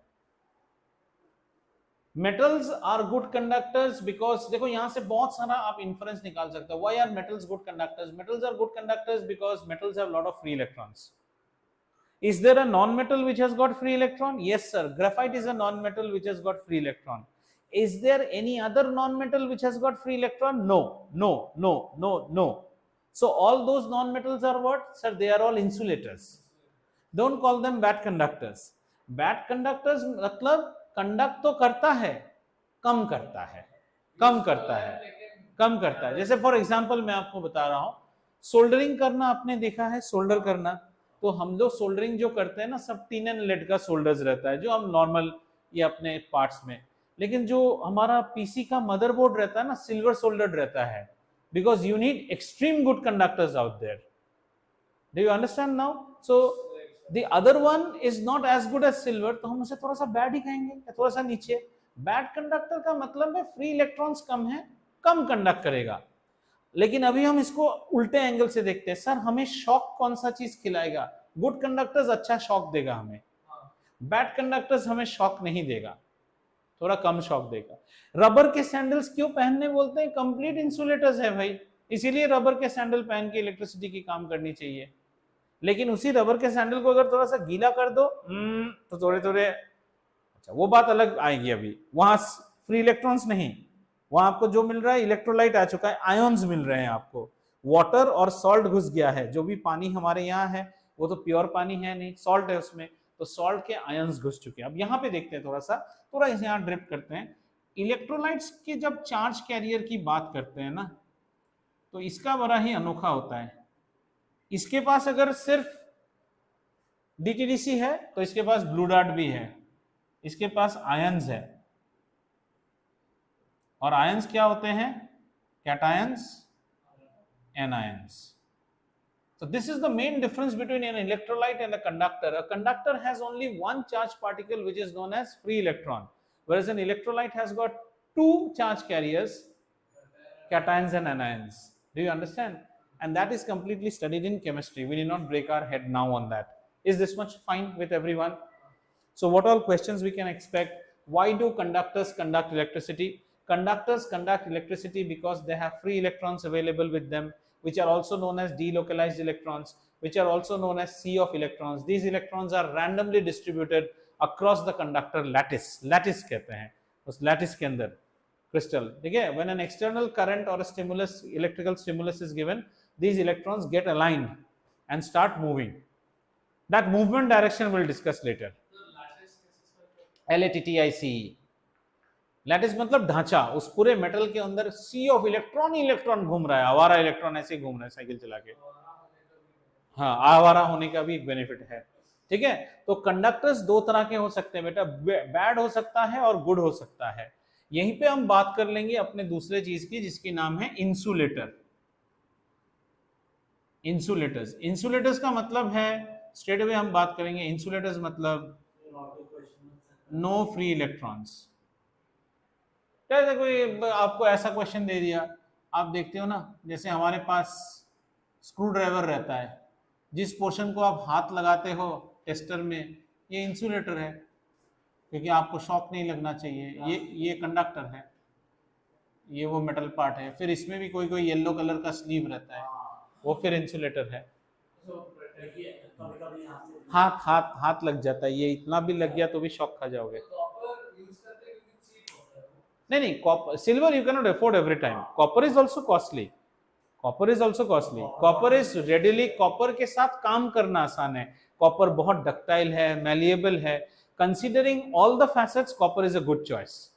Metals are good conductors because, देखो यहां से बहुत सारा आप इंफरेंस निकाल सकते हो, why are metals good conductors? Metals are good conductors because metals have lot of free electrons. Is there a non-metal which has got free electron? Yes sir, graphite is a non-metal which has got free electron. Is there any other non-metal which has got free electron? No, no, no, no, no. So all those non-metals are what? Sir, they are all insulators. Don't call them bad conductors. Bad conductors मतलब conduct तो करता है, कम करता है, कम करता है, कम करता है। जैसे फॉर एग्जाम्पल मैं आपको बता रहा हूं, सोल्डरिंग करना आपने देखा है, सोल्डर करना, तो हम लोग सोल्डरिंग जो करते हैं ना, सब टिन एंड लेड का सोल्डर्स रहता है, जो हम नॉर्मल ये अपने पार्ट्स में, लेकिन जो हमारा पीसी का मदरबोर्ड रहता है ना, सिल्वर सोल्डर्ड रहता है, because you need extreme good conductors out there. Do you understand now? So the other one is not as good as silver, तो हम उसे थोड़ा सा बैड ही कहेंगे, थोड़ा सा नीचे। बैड कंडक्टर का मतलब है फ्री इलेक्ट्रॉन्स कम है, कम कंडक्ट करेगा। लेकिन अभी हम इसको उल्टे एंगल से देखते हैं, सर हमें शॉक कौन सा चीज खिलाएगा? गुड कंडक्टर्स अच्छा शॉक देगा हमें, बैड कंडक्टर्स हमें शॉक नहीं देगा, थोड़ा कम शॉक देगा। रबर के सैंडल्स क्यों पहनने बोलते हैं? कंप्लीट इंसुलेटर्स है भाई, इसीलिए रबर के सैंडल पहन के इलेक्ट्रिसिटी की काम करनी चाहिए। लेकिन उसी रबर के सैंडल को अगर थोड़ा सा गीला कर दो तो थोड़े थोड़े, अच्छा वो बात अलग आएगी, अभी वहां फ्री इलेक्ट्रॉन्स नहीं, वहां आपको जो मिल रहा है इलेक्ट्रोलाइट आ चुका है, आयन्स मिल रहे हैं आपको, वाटर और सॉल्ट घुस गया है। जो भी पानी हमारे यहाँ है वो तो प्योर पानी है नहीं, सॉल्ट है उसमें, तो सॉल्ट के आयन्स घुस चुके हैं। अब यहाँ पे देखते हैं, थोड़ा इसे यहाँ ड्रिप करते हैं। इलेक्ट्रोलाइट्स के जब चार्ज कैरियर की बात करते हैं ना, तो इसका बड़ा ही अनोखा होता है। इसके पास अगर सिर्फ डीटीडीसी है तो इसके पास ब्लू डार्ट भी है, इसके पास आयन्स है, और आयंस क्या होते हैं? Cations, anions. So this is the main difference between an electrolyte and a conductor. A conductor has only one charge particle which is known as free electron, whereas an electrolyte has got two charge carriers, cations and anions. Do you understand? And that is completely studied in chemistry. We need not break our head now on that. Is this much fine with everyone? So what all questions we can expect? Why do conductors conduct electricity? Conductors conduct electricity because they have free electrons available with them, which are also known as delocalized electrons, which are also known as sea of electrons. These electrons are randomly distributed across the conductor lattice. Lattice कहते हैं, उस lattice के अंदर crystal, ठीक है? When an external current or a stimulus, electrical stimulus is given, these electrons get aligned and start moving. That movement direction we'll discuss later. LATTIC. Lattice मतलब ढांचा, उस पूरे मेटल के अंदर सी ऑफ इलेक्ट्रॉन ही इलेक्ट्रॉन घूम रहा है, आवारा इलेक्ट्रॉन ऐसे घूम रहा है साइकिल चला के। हाँ, आवारा होने का भी एक बेनिफिट है, ठीक है? तो कंडक्टर्स दो तरह के हो सकते हैं बेटा, बैड हो सकता है और गुड हो सकता है। यहीं पे हम बात कर लेंगे अपने दूसरे चीज की, जिसकी नाम है इंसुलेटर। इंसुलेटर्स, इंसुलेटर्स का मतलब है, स्ट्रेट अवे हम बात करेंगे, इंसुलेटर्स मतलब नो फ्री इलेक्ट्रॉन्स। कोई आपको ऐसा क्वेश्चन दे दिया आप देखते हो ना, जैसे हमारे पास स्क्रू ड्राइवर रहता है, जिस पोर्शन को आप हाथ लगाते हो टेस्टर में, ये इंसुलेटर है, क्योंकि आपको शॉक नहीं लगना चाहिए। ये कंडक्टर है, ये वो मेटल पार्ट है। फिर इसमें भी कोई कोई येलो कलर का स्लीव रहता है, वो फिर इंसुलेटर है। हाथ हाथ हाथ लग जाता है, ये इतना भी लग गया तो भी शॉक खा जाओगे। नहीं नहीं, copper silver you can not afford every time, copper is also costly, copper is also costly, copper is readily, copper के साथ काम करना आसान है, कॉपर बहुत डक्टाइल है, मैलिएबल है। Considering all the facets copper is a good choice.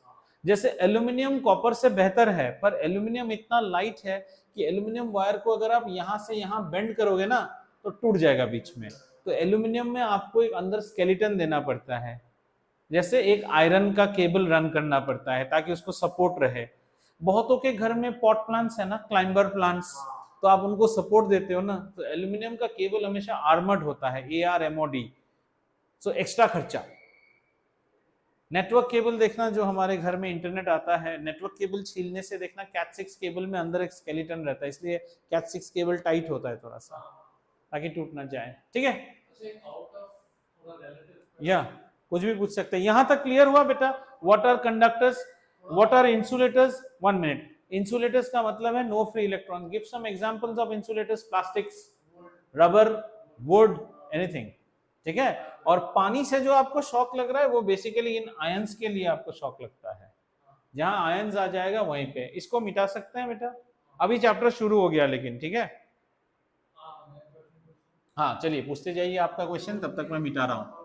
जैसे एल्यूमिनियम कॉपर से बेहतर है, पर एल्यूमिनियम इतना लाइट है कि एल्यूमिनियम वायर को अगर आप यहां से यहां बेंड करोगे ना तो टूट जाएगा बीच में। तो एल्यूमिनियम में आपको एक अंदर स्केलेटन देना पड़ता है, जैसे एक आयरन का केबल रन करना पड़ता है ताकि उसको सपोर्ट रहे। बहुतों के घर में पॉट प्लांट्स है ना, क्लाइंबर प्लांट्स, तो आप उनको सपोर्ट देते हो ना, तो एल्यूमिनियम का केबल हमेशा आर्मर्ड होता है, ARMOD, सो एक्स्ट्रा खर्चा। नेटवर्क केबल देखना, जो हमारे घर में इंटरनेट आता है, नेटवर्क केबल छीलने से देखना कैट 6 केबल में अंदर एक स्केलेटन रहता है, इसलिए कैट 6 केबल टाइट होता है थोड़ा सा ताकि टूट ना जाए। ठीक है, या कुछ भी पूछ सकते हैं। यहां तक क्लियर हुआ बेटा? What are conductors, what are insulators? 1 minute. Insulators का मतलब है no free electron. Give some examples of insulators. Plastics, rubber, wood, anything. ठीक है, और पानी से जो आपको शॉक लग रहा है वो बेसिकली इन आयंस के लिए आपको शॉक लगता है। जहां आयंस आ जाएगा वहीं पे इसको मिटा सकते हैं बेटा। अभी चैप्टर शुरू हो गया लेकिन, ठीक है। हाँ चलिए पूछते जाइए आपका क्वेश्चन, तब तक मैं मिटा रहा हूं।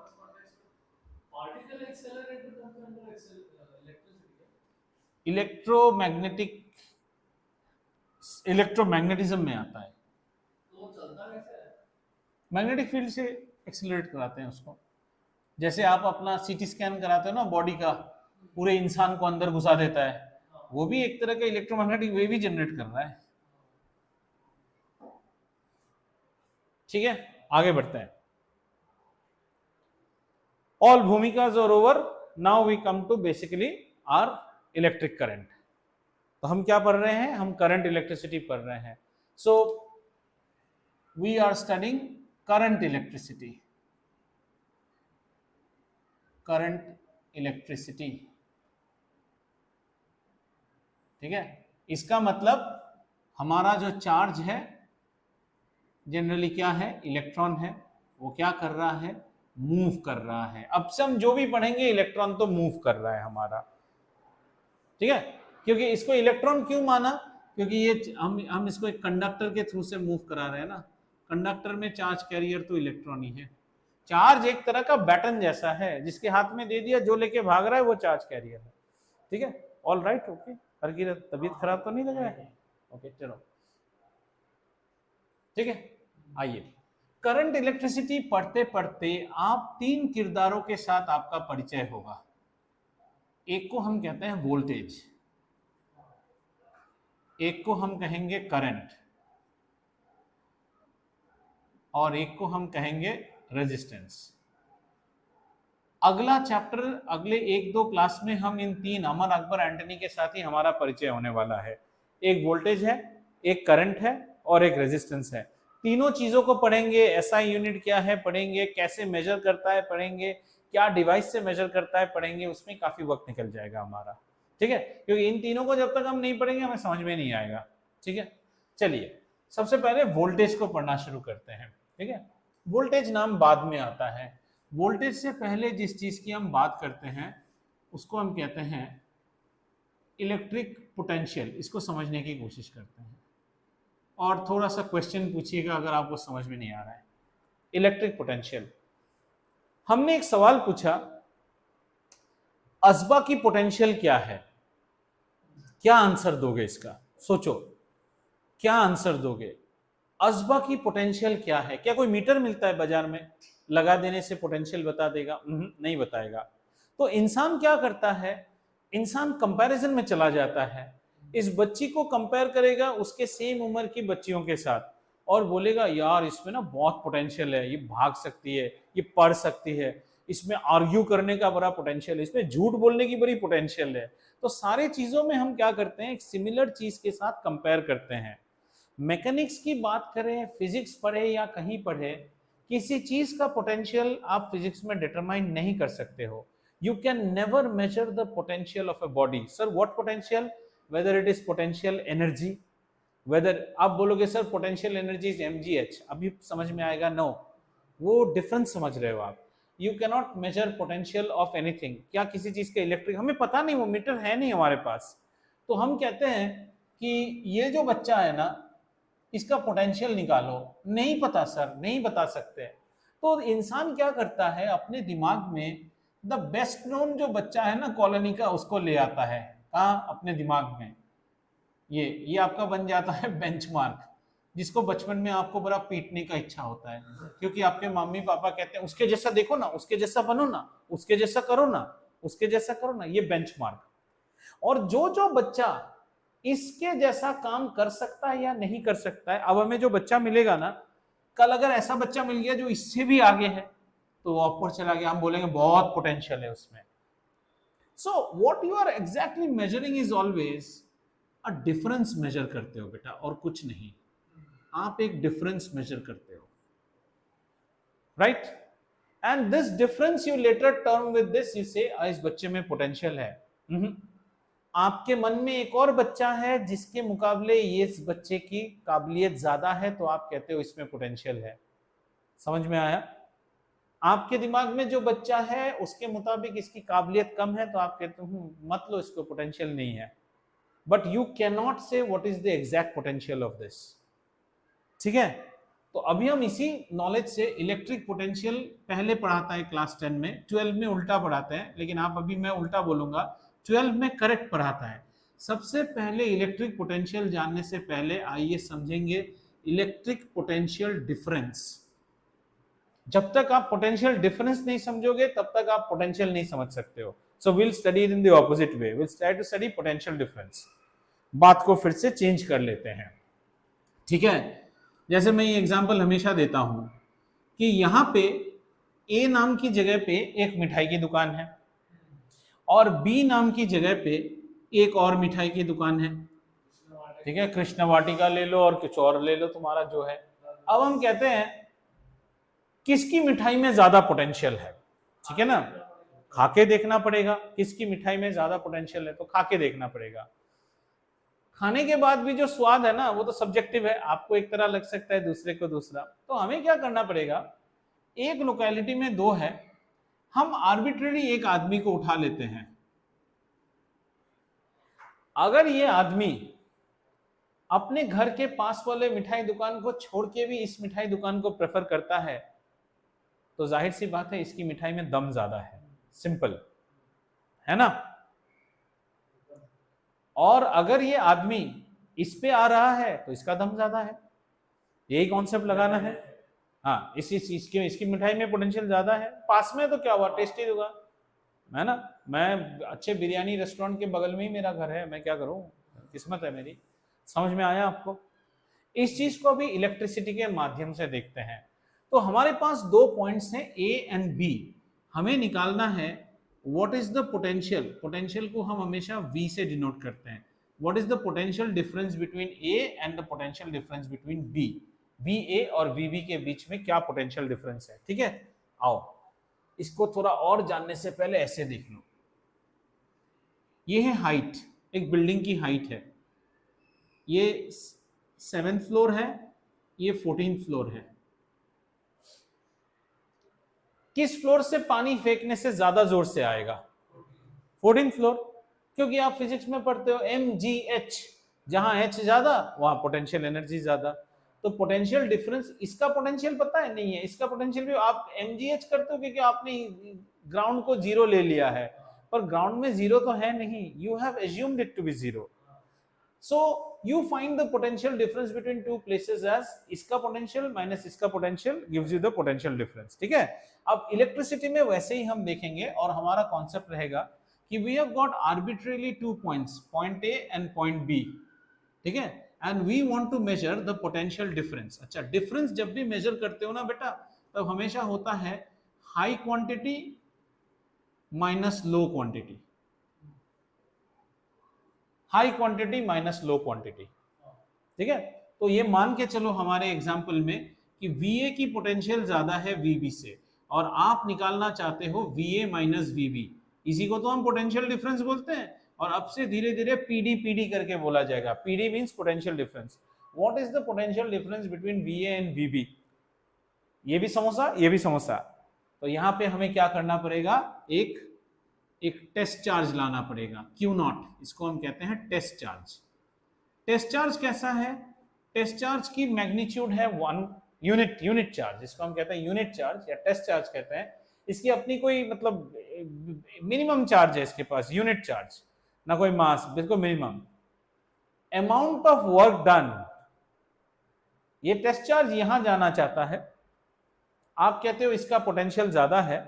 इलेक्ट्रोमैग्नेटिक, इलेक्ट्रोमैग्नेटिज्म में आता है। मैग्नेटिक फील्ड से एक्सीलरेट कराते हैं उसको। जैसे आप अपना सीटी स्कैन कराते हो ना बॉडी का, पूरे इंसान को अंदर घुसा देता है, वो भी एक तरह का इलेक्ट्रोमैग्नेटिक वेव ही जनरेट कर रहा है। ठीक है, आगे बढ़ते हैं। ऑल भूमिकाज are over, now we come to basically are electric current. तो हम क्या पढ़ रहे हैं? हम करंट इलेक्ट्रिसिटी पढ़ रहे हैं। So we are studying current electricity, current electricity. ठीक है, इसका मतलब हमारा जो चार्ज है जनरली क्या है? इलेक्ट्रॉन है। वो क्या कर रहा है? मूव कर रहा है। अब से हम जो भी पढ़ेंगे इलेक्ट्रॉन तो मूव कर रहा है हमारा। ठीक है, क्योंकि इसको इलेक्ट्रॉन क्यों माना? क्योंकि ये हम इसको एक कंडक्टर के थ्रू से मूव करा रहे हैं ना। कंडक्टर में चार्ज कैरियर तो इलेक्ट्रॉन ही है। चार्ज एक तरह का बैटन जैसा है, जिसके हाथ में दे दिया, जो लेके भाग रहा है वो चार्ज कैरियर है। ठीक है, ऑल राइट, ओके। हर की तबीयत खराब तो नहीं लग रहा है? ओके चलो, ठीक है। आइए, करंट इलेक्ट्रिसिटी पढ़ते पढ़ते आप 3 किरदारों के साथ आपका परिचय होगा। एक को हम कहते हैं वोल्टेज, एक को हम कहेंगे करंट, और एक को हम कहेंगे रेजिस्टेंस। अगला चैप्टर अगले 1-2 क्लास में हम इन 3 अमर अकबर एंटनी के साथ ही हमारा परिचय होने वाला है। एक वोल्टेज है, एक करंट है और एक रेजिस्टेंस है। तीनों चीजों को पढ़ेंगे। एसआई यूनिट क्या है पढ़ेंगे, कैसे मेजर करता है पढ़ेंगे, क्या डिवाइस से मेजर करता है पढ़ेंगे। उसमें काफी वक्त निकल जाएगा हमारा। ठीक है, क्योंकि इन तीनों को जब तक हम नहीं पढ़ेंगे हमें समझ में नहीं आएगा। ठीक है, चलिए सबसे पहले वोल्टेज को पढ़ना शुरू करते हैं। ठीक है, वोल्टेज नाम बाद में आता है। वोल्टेज से पहले जिस चीज की हम बात करते हैं उसको हम कहते हैं इलेक्ट्रिक पोटेंशियल। इसको समझने की कोशिश करते हैं और थोड़ा सा क्वेश्चन पूछिएगा अगर आपको समझ में नहीं आ रहा है। इलेक्ट्रिक पोटेंशियल, हमने एक सवाल पूछा, असबा की पोटेंशियल क्या है? क्या आंसर दोगे इसका? सोचो, क्या आंसर दोगे? असबा की पोटेंशियल क्या है? क्या कोई मीटर मिलता है बाजार में, लगा देने से पोटेंशियल बता देगा? नहीं बताएगा। तो इंसान क्या करता है? इंसान कंपैरिजन में चला जाता है। इस बच्ची को कंपेयर करेगा उसके सेम उम्र की बच्चियों के साथ और बोलेगा यार इसमें ना बहुत पोटेंशियल है, ये भाग सकती है, ये पढ़ सकती है, इसमें आर्ग्यू करने का बड़ा पोटेंशियल है, इसमें झूठ बोलने की बड़ी पोटेंशियल है। तो सारे चीजों में हम क्या करते हैं, एक सिमिलर चीज के साथ कंपेयर करते हैं। मैकेनिक्स की बात करें, फिजिक्स पढ़े या कहीं पढ़े, किसी चीज का पोटेंशियल आप फिजिक्स में डिटरमाइन नहीं कर सकते हो। You can never measure the potential of a body. Sir what potential, whether it is potential energy, whether आप बोलोगे sir potential energy is mgh, अभी समझ में आएगा, नो, वो डिफरेंस समझ रहे हो आप। You cannot measure potential of anything. क्या किसी चीज का इलेक्ट्रिक, हमें पता नहीं, वो मीटर है नहीं हमारे पास, तो हम कहते हैं कि ये जो बच्चा है ना, इसका पोटेंशियल निकालो, नहीं पता सर, नहीं बता सकते। तो इंसान क्या करता है, अपने दिमाग में द बेस्ट नोन जो बच्चा है ना कॉलोनी का, उसको ले आता है कहाँ, अपने दिमाग में। ये आपका बन जाता है बेंचमार्क, जिसको बचपन में आपको बड़ा पीटने का इच्छा होता है, क्योंकि आपके मम्मी पापा कहते हैं उसके जैसा देखो ना, उसके जैसा बनो ना, उसके जैसा करो ना, उसके जैसा करो ना, ये बेंचमार्क। और जो जो बच्चा इसके जैसा काम कर सकता है या नहीं कर सकता है, अब हमें जो बच्चा मिलेगा ना, कल अगर ऐसा बच्चा मिल गया जो इससे भी आगे है, तो वो ऊपर चला गया, हम बोलेंगे बहुत पोटेंशियल है उसमें। So what you are exactly measuring is always a difference measure करते हो बेटा, और कुछ नहीं, आप एक डिफरेंस मेजर करते हो, right? And this difference you later term with this, you से इस बच्चे में पोटेंशियल है। आपके मन में एक और बच्चा है जिसके मुकाबले ये इस बच्चे की काबिलियत ज्यादा है, तो आप कहते हो इसमें पोटेंशियल है। समझ में आया? आपके दिमाग में जो बच्चा है उसके मुताबिक इसकी काबिलियत कम है, तो आप कहते हो मत लो, इसको पोटेंशियल नहीं है। बट यू कैन नॉट से what is the exact potential of this. ठीक है, तो अभी हम इसी नॉलेज से इलेक्ट्रिक पोटेंशियल पहले पढ़ाता है क्लास 10 में, 12 में उल्टा पढ़ाते हैं, लेकिन आप अभी मैं उल्टा बोलूंगा, 12 में करेक्ट पढ़ाता है। सबसे पहले इलेक्ट्रिक पोटेंशियल जानने से पहले आइए समझेंगे इलेक्ट्रिक पोटेंशियल डिफरेंस। जब तक आप पोटेंशियल डिफरेंस नहीं समझोगे तब तक आप पोटेंशियल नहीं समझ सकते हो। So will study in the opposite way, will try to study potential difference. बात को फिर से चेंज कर लेते हैं, ठीक है? जैसे मैं ये एग्जांपल हमेशा देता हूं कि यहां पे ए नाम की जगह पे एक मिठाई की दुकान है और बी नाम की जगह पे एक और मिठाई की दुकान है, ठीक है? कृष्ण वाटिका ले लो और कुछ और ले लो तुम्हारा जो है। अब हम कहते हैं किसकी मिठाई में ज्यादा पोटेंशियल है, ठीक है ना? खाके देखना पड़ेगा किसकी मिठाई में ज्यादा पोटेंशियल है, तो खाके देखना पड़ेगा। खाने के बाद भी जो स्वाद है ना वो तो सब्जेक्टिव है, आपको एक तरह लग सकता है, दूसरे को दूसरा। तो हमें क्या करना पड़ेगा, एक लोकेलिटी में दो है, हम आर्बिट्रेरी एक आदमी को उठा लेते हैं। अगर ये आदमी अपने घर के पास वाले मिठाई दुकान को छोड़ के भी इस मिठाई दुकान को प्रेफर करता है, तो जाहिर सी बात है इसकी मिठाई में दम ज्यादा है, सिंपल है ना? और अगर ये आदमी इस पे आ रहा है तो इसका दम ज्यादा है, यही कॉन्सेप्ट लगाना है। हाँ, इसकी मिठाई में पोटेंशियल ज्यादा है, पास में तो क्या हुआ, टेस्टी होगा, है ना? मैं अच्छे बिरयानी रेस्टोरेंट के बगल में ही मेरा घर है, मैं क्या करूं, किस्मत है मेरी। समझ में आया आपको? इस चीज को अभी इलेक्ट्रिसिटी के माध्यम से देखते हैं। तो हमारे पास दो पॉइंट्स हैं ए एंड बी, हमें निकालना है what is the potential. Potential को हम हमेशा वी से डिनोट करते हैं। What is the potential difference between A and the potential difference between B. V A और वी बी के बीच में क्या पोटेंशियल डिफरेंस है, ठीक है? आओ इसको थोड़ा और जानने से पहले ऐसे देख लो, ये है हाइट, एक बिल्डिंग की हाइट है, ये 7th फ्लोर है, ये 14th फ्लोर है। किस फ्लोर से पानी फेंकने से ज्यादा जोर से आएगा? 14th फ्लोर, क्योंकि आप फिजिक्स में पढ़ते हो mgh, जहां h ज्यादा वहां पोटेंशियल एनर्जी ज्यादा। तो पोटेंशियल डिफरेंस, इसका पोटेंशियल पता है नहीं है, इसका पोटेंशियल भी आप mgh करते हो क्योंकि आपने ग्राउंड को जीरो ले लिया है, पर ग्राउंड में जीरो तो है नहीं, you have assumed it to be zero. So you find the potential difference between two places as इसका potential minus इसका potential gives you the potential difference, ठीक है? अब इलेक्ट्रिसिटी में वैसे ही हम देखेंगे और हमारा कॉन्सेप्ट रहेगा कि we have got arbitrarily two points, point A and point B, ठीक है? And we want to measure the potential difference। अच्छा, डिफरेंस जब भी मेजर करते हो ना बेटा, तब हमेशा होता है high quantity minus low quantity. High quantity minus low quantity, ठीक है। तो ये मान के चलो हमारे एग्जाम्पल में कि VA की पोटेंशियल ज्यादा है VB से, और आप निकालना चाहते हो VA माइनस VB, इसी को तो हम पोटेंशियल डिफरेंस बोलते हैं। और अब से धीरे धीरे PD करके बोला जाएगा। PD means potential difference. What is the potential difference between VA and VB? ये भी समोसा, ये भी समोसा। तो यहां पे हमें क्या करना पड़ेगा, एक टेस्ट चार्ज लाना पड़ेगा, Q0, इसको हम कहते हैं टेस्ट चार्ज। टेस्ट चार्ज कैसा है? टेस्ट चार्ज की मैग्नीट्यूड है 1 यूनिट चार्ज, इसको हम कहते हैं यूनिट चार्ज या टेस्ट चार्ज कहते हैं। इसकी अपनी कोई मतलब मिनिमम चार्ज है इसके पास, यूनिट चार्ज, ना कोई मास, बिल्कुल minimum. Amount of work done, ये टेस्ट चार्ज यहां जाना चाहता है, आप कहते हो इसका पोटेंशियल ज्यादा है,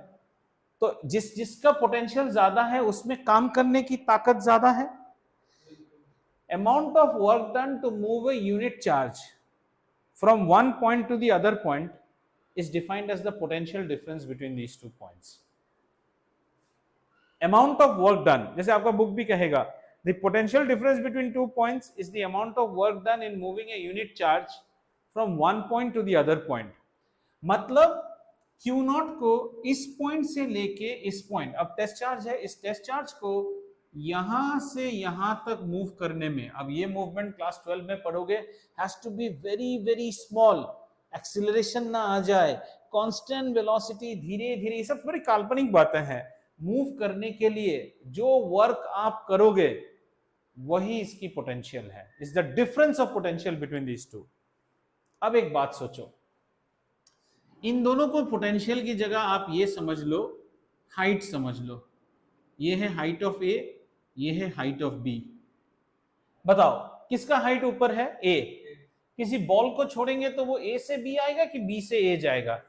तो जिसका पोटेंशियल ज्यादा है उसमें काम करने की ताकत ज्यादा है। Amount of work done to move a unit charge from one point to the other point is defined as the potential difference between these 2 points. Amount of work done, जैसे आपका बुक भी कहेगा, the potential difference between 2 points is the amount of work done in moving a unit charge from one point to the other point. मतलब Q0 को इस point से लेके इस पॉइंट, अब टेस्ट चार्ज है, इस टेस्ट चार्ज को यहां से यहां तक मूव करने में, अब ये मूवमेंट क्लास 12 में पढ़ोगे, has to be very very small, acceleration ना आ जाए, कांस्टेंट वेलोसिटी, धीरे धीरे, ये सब बड़ी काल्पनिक बातें हैं। मूव करने के लिए जो वर्क आप करोगे वही इसकी पोटेंशियल है, is the difference of potential between these two. अब एक बात सोचो, इन दोनों को पोटेंशियल की जगह आप ये समझ लो, हाइट समझ लो, ये है हाइट ऑफ A, ये है हाइट ऑफ B। बताओ किसका हाइट ऊपर है? A। किसी बॉल को छोड़ेंगे तो वो A से B आएगा कि B से A जाएगा?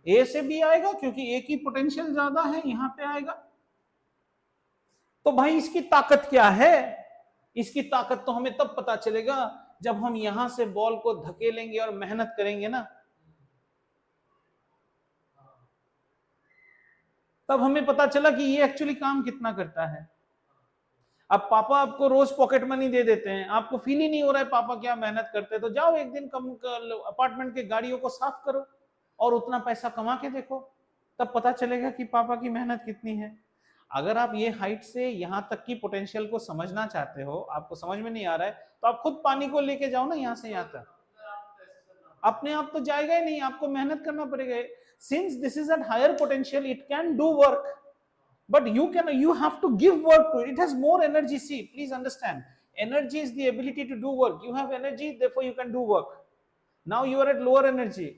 A से B आएगा, क्योंकि A की पोटेंशियल ज्यादा है, यहां पे आएगा। तो भाई इसकी ताकत क्या है? इसकी ताकत तो हमें तब पता चलेगा जब हम यहां से बॉल को धकेलेंगे और मेहनत करेंगे ना, तब हमें पता चला कि ये एक्चुअली काम कितना करता है। अब पापा आपको रोज पॉकेट मनी दे देते हैं, आपको फील ही नहीं हो रहा है पापा क्या मेहनत करते हैं, तो जाओ एक दिन कम अपार्टमेंट के गाड़ियों को साफ करो और उतना पैसा कमा के देखो, तब पता चलेगा कि पापा की मेहनत कितनी है। अगर आप ये हाइट से यहां तक की पोटेंशियल को समझना चाहते हो, आपको समझ में नहीं आ रहा है, तो आप खुद पानी को लेके जाओ ना यहां से यहां तक, अपने आप तो जाएगा ही नहीं, आपको मेहनत करना पड़ेगा। Since this is at higher potential, it can do work, but you have to give work to it. It has more energy. See, please understand, energy is the ability to do work. You have energy, therefore you can do work. Now you are at lower energy,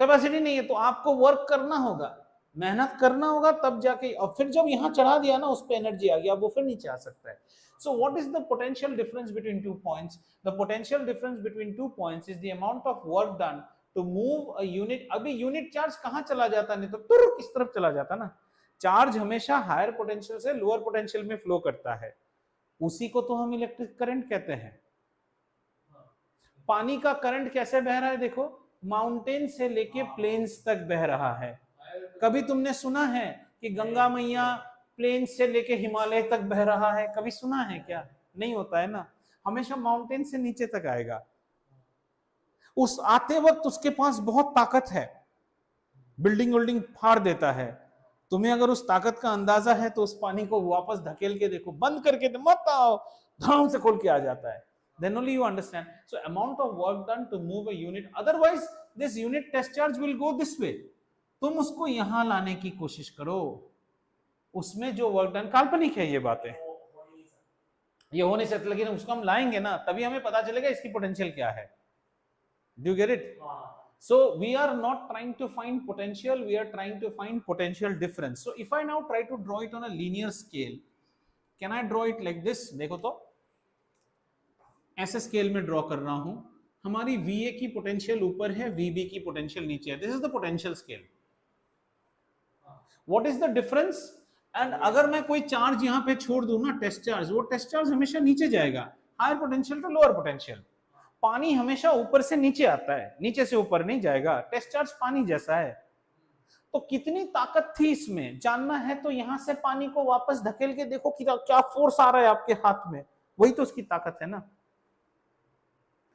capacity नहीं है, तो आपको work करना होगा, मेहनत करना होगा, तब जाके, और फिर जब यहां चढ़ा दिया ना, उस पे एनर्जी आ गया, वो फिर नीचे आ सकता है। So what is the potential difference between 2 points? The potential difference between 2 points is the amount of work done to move a unit। अभी यूनिट चार्ज कहां चला जाता, नहीं तो तुर किस तरफ चला जाता ना। चार्ज हमेशा हायर पोटेंशियल से लोअर पोटेंशियल में फ्लो करता है, उसी को तो हम इलेक्ट्रिक करंट कहते हैं। पानी का करंट कैसे बह रहा है, देखो, माउंटेन से लेके प्लेन्स तक बह रहा है। कभी तुमने सुना है कि गंगा मैया प्लेन से लेके हिमालय तक बह रहा है? कभी सुना है क्या? नहीं होता है ना, हमेशा माउंटेन से नीचे तक आएगा। उस आते वक्त उसके पास बहुत ताकत है, बिल्डिंग फाड़ देता है। तुम्हें अगर उस ताकत का अंदाजा है तो उस पानी को वापस धकेल के देखो, बंद करके तो मत आओ, धड़ाम से खोल के आ जाता है। Then only you understand. So amount of work done to move a unit. Otherwise, this unit test charge will go this way. तुम उसको यहां लाने की कोशिश करो, उसमें जो वर्क डन, काल्पनिक है ये बातें, ये हो नहीं सकता, लेकिन उसको हम लाएंगे ना, तभी हमें पता चलेगा इसकी पोटेंशियल क्या है। Do you get it? So we are not trying to find potential, we are trying to find potential difference. So if I now try to draw it on a linear scale, can I draw it like this? देखो तो ऐसे scale में draw कर रहा हूं, हमारी VA की potential ऊपर है, VB की पोटेंशियल नीचे है। This is the potential scale. What is the difference? And अगर मैं कोई चार्ज यहां पे छोड़ दूं ना, टेस्ट चार्ज, वो टेस्ट चार्ज हमेशा नीचे जाएगा, higher potential to lower potential. पानी हमेशा ऊपर से नीचे आता है, नीचे से ऊपर नहीं जाएगा। टेस्ट चार्ज पानी जैसा है, तो कितनी ताकत थी इसमें जानना है तो यहां से पानी को वापस धकेल के देखो कि क्या फोर्स आ रहा है आपके हाथ में, वही तो उसकी ताकत है ना।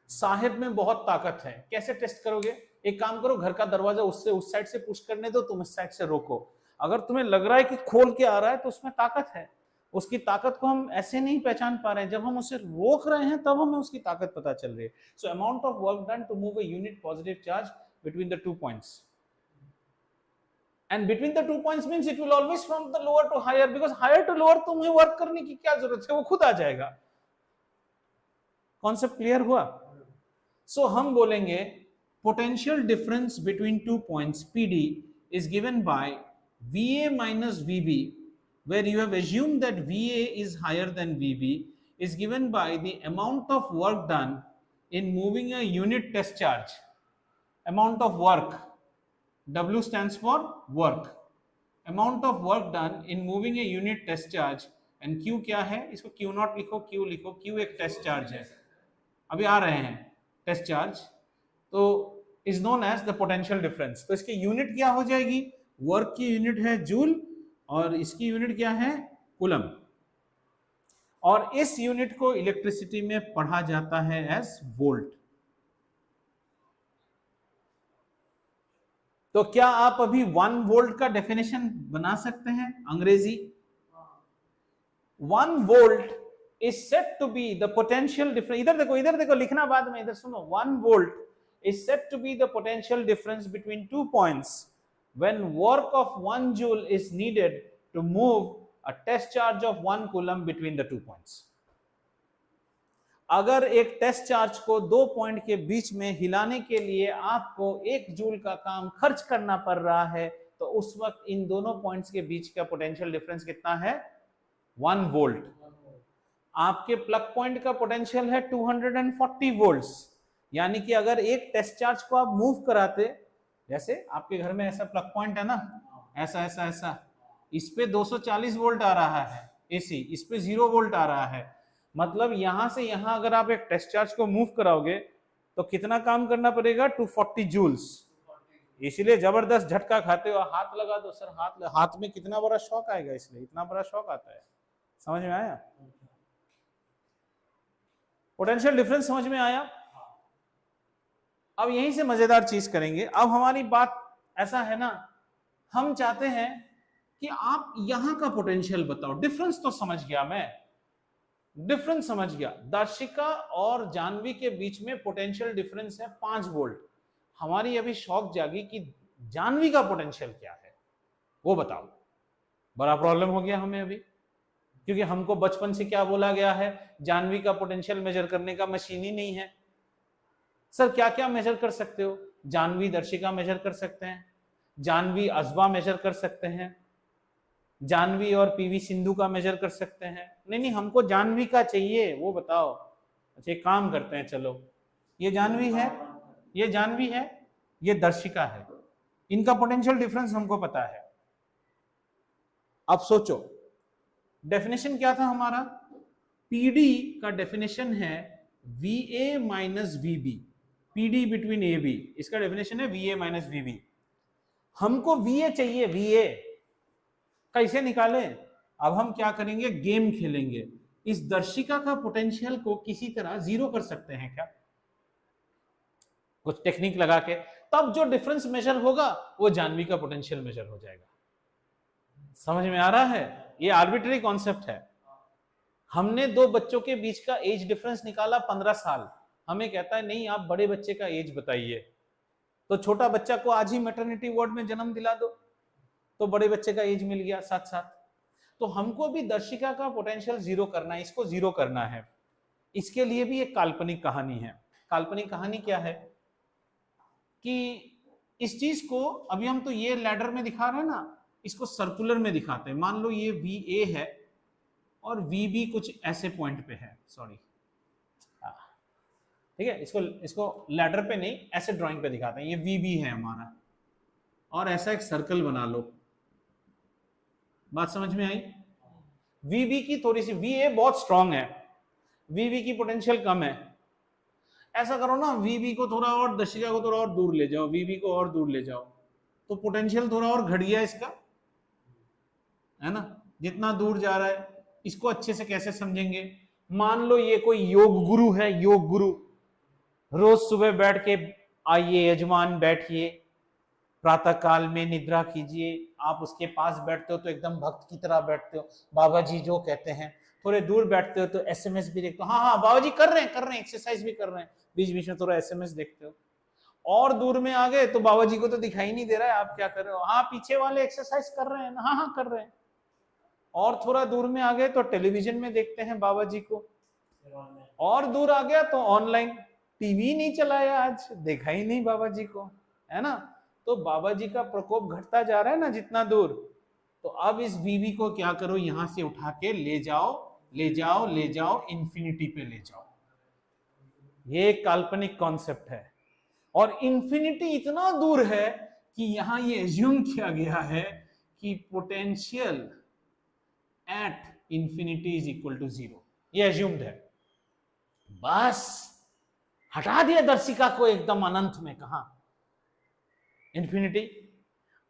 साहेब में बहुत ताकत है, कैसे टेस्ट करोगे? एक काम करो, घर का दरवाजा उससे उस साइड से पुश करने दो, तुम इस साइड से रोको। अगर तुम्हें लग रहा है कि खोल के आ रहा है तो उसमें ताकत है। उसकी ताकत को हम ऐसे नहीं पहचान पा रहे हैं, जब हम उसे रोक रहे हैं तब हमें उसकी ताकत पता चल रही है। So amount of work done to move a unit positive charge between the 2 points, and between the 2 points means it will always from the lower to higher, because higher to lower तुम्हें work करने की क्या जरूरत है, वो खुद आ जाएगा। Concept clear हुआ? सो हम बोलेंगे potential difference between 2 points PD is given by VA minus VB, where you have assumed that VA is higher than VB, is given by the amount of work done in moving a unit test charge. Amount of work, W stands for work. Amount of work done in moving a unit test charge, and Q क्या है? इसको Q naught लिखो, Q लिखो, Q एक test charge है, अभी आ रहे हैं टेस्ट चार्ज, तो is known as the potential difference. तो इसकी यूनिट क्या हो जाएगी? वर्क की यूनिट है जूल और इसकी यूनिट क्या है? कूलम। और इस यूनिट को इलेक्ट्रिसिटी में पढ़ा जाता है एज वोल्ट। तो क्या आप अभी 1 वोल्ट का डेफिनेशन बना सकते हैं अंग्रेजी? 1 volt is said to be the potential difference, इधर देखो लिखना बाद में, इधर सुनो। 1 volt is said to be the potential difference between 2 points when work of 1 joule is needed to move a test charge of 1 coulomb between the 2 points। अगर एक test charge को 2 पॉइंट के बीच में हिलाने के लिए आपको 1 जूल का काम खर्च करना पड़ रहा है, तो उस वक्त इन दोनों पॉइंट्स के बीच का पोटेंशियल डिफरेंस कितना है? 1 वोल्ट। आपके प्लग पॉइंट का पोटेंशियल है 240 वोल्ट्स, यानी कि अगर एक टेस्ट चार्ज को आप मूव कराते, जैसे आपके घर में ऐसा प्लग पॉइंट है ना, ऐसा ऐसा ऐसा, इस पे 240 वोल्ट आ रहा है एसी, इस पे 0 वोल्ट आ रहा है, मतलब यहां से यहां अगर आप एक टेस्ट चार्ज को मूव कराओगे तो कितना काम करना पड़ेगा? 240 जूल्स। इसलिए जबरदस्त झटका खाते हो, हाथ लगा दो सर, हाथ में कितना बड़ा शॉक आएगा, इसलिए इतना बड़ा शॉक आता है। समझ में आया? पोटेंशियल डिफरेंस समझ में आया? अब यहीं से मजेदार चीज करेंगे। अब हमारी बात ऐसा है ना, हम चाहते हैं कि आप यहां का पोटेंशियल बताओ। डिफरेंस तो समझ गया मैं, डिफरेंस समझ गया। दर्शिका और जानवी के बीच में पोटेंशियल डिफरेंस है 5 वोल्ट। हमारी अभी शौक जागी कि जानवी का पोटेंशियल क्या है, वो बताओ। बड़ा प्रॉब्लम हो गया हमें अभी, क्योंकि हमको बचपन से क्या बोला गया है? जानवी का पोटेंशियल मेजर करने का मशीन ही नहीं है। सर क्या क्या मेजर कर सकते हो? जानवी दर्शिका मेजर कर सकते हैं, जानवी अजबा मेजर कर सकते हैं, जानवी और पीवी सिंधु का मेजर कर सकते हैं। नहीं हमको जानवी का चाहिए, वो बताओ। अच्छा एक काम करते हैं, चलो ये जानवी है, ये जानवी है, ये दर्शिका है, इनका पोटेंशियल डिफरेंस हमको पता है। अब सोचो डेफिनेशन क्या था हमारा? पीडी का डेफिनेशन है VA minus VB, PD between AB, इसका डेफिनेशन है VA माइनस VB। हमको VA चाहिए, VA कैसे निकालें? अब हम क्या करेंगे? गेम खेलेंगे। इस दर्शिका का पोटेंशियल को किसी तरह 0 कर सकते हैं क्या? कुछ टेक्निक लगा के, तब जो डिफरेंस मेजर होगा वो जानवी का पोटेंशियल मेजर हो जाएगा। समझ में आ रहा है? ये आर्बिट्ररी कॉन्सेप्ट है। हमने 2 बच्चों के बीच का एज डिफरेंस निकाला 15 साल। हमें कहता है नहीं आप बड़े बच्चे का एज बताइए, तो छोटा बच्चा को आज ही मैटरनिटी वार्ड में जन्म दिला दो, तो बड़े बच्चे का एज मिल गया साथ साथ। तो हमको भी दर्शिका का पोटेंशियल 0 करना है, इसको 0 करना है। इसके लिए भी एक काल्पनिक कहानी है। काल्पनिक कहानी क्या है कि इस चीज को अभी हम तो ये लैडर में दिखा रहे हैं ना, इसको सर्कुलर में दिखाते हैं। मान लो ये VA है और VB कुछ ऐसे पॉइंट पे है, सॉरी ठीक है, इसको लैडर पे नहीं ऐसे ड्राइंग पे दिखाते हैं। ये VB है हमारा और ऐसा एक सर्कल बना लो। बात समझ में आई? VB की थोड़ी सी, VA बहुत स्ट्रांग है, VB की पोटेंशियल कम है। ऐसा करो ना, VB को थोड़ा और, दर्शिका को थोड़ा और दूर ले जाओ, VB को और दूर ले जाओ, तो पोटेंशियल थोड़ा और घट गया इसका, है ना, जितना दूर जा रहा है। इसको अच्छे से कैसे समझेंगे? मान लो ये कोई योग गुरु है, योग गुरु, रोज सुबह बैठ के आइए यजमान बैठिए, प्रातः काल में निद्रा कीजिए, आप उसके पास बैठते हो तो एकदम भक्त की तरह बैठते हो, बाबा जी जो कहते हैं। थोड़े दूर बैठते हो तो एसएमएस भी देखते हो, हाँ हाँ बाबा जी कर रहे हैं, एक्सरसाइज भी कर रहे हैं, बीच बीच में थोड़ा एसएमएस देखते हो। और दूर में आ गए तो बाबा जी को तो दिखाई नहीं दे रहा है आप क्या कर रहे हो, हाँ पीछे वाले एक्सरसाइज कर रहे हैं ना, हाँ हाँ कर रहे हैं। और थोड़ा दूर में आ गए तो टेलीविजन में देखते हैं बाबा जी को, और दूर आ गया तो ऑनलाइन, टीवी नहीं चलाया आज, देखा ही नहीं बाबा जी को, है ना। तो बाबा जी का प्रकोप घटता जा रहा है ना जितना दूर। तो अब इस बीवी को क्या करो, यहां से उठा के ले जाओ, ले जाओ, ले जाओ, इंफिनिटी पे ले जाओ। ये एक काल्पनिक कॉन्सेप्ट है, और इंफिनिटी इतना दूर है कि यहां ये एज्यूम किया गया है कि potential at infinity is equal to 0, ये एज्यूम्ड है। बस हटा दिया दर्शिका को एकदम अनंत में, कहा इंफिनिटी।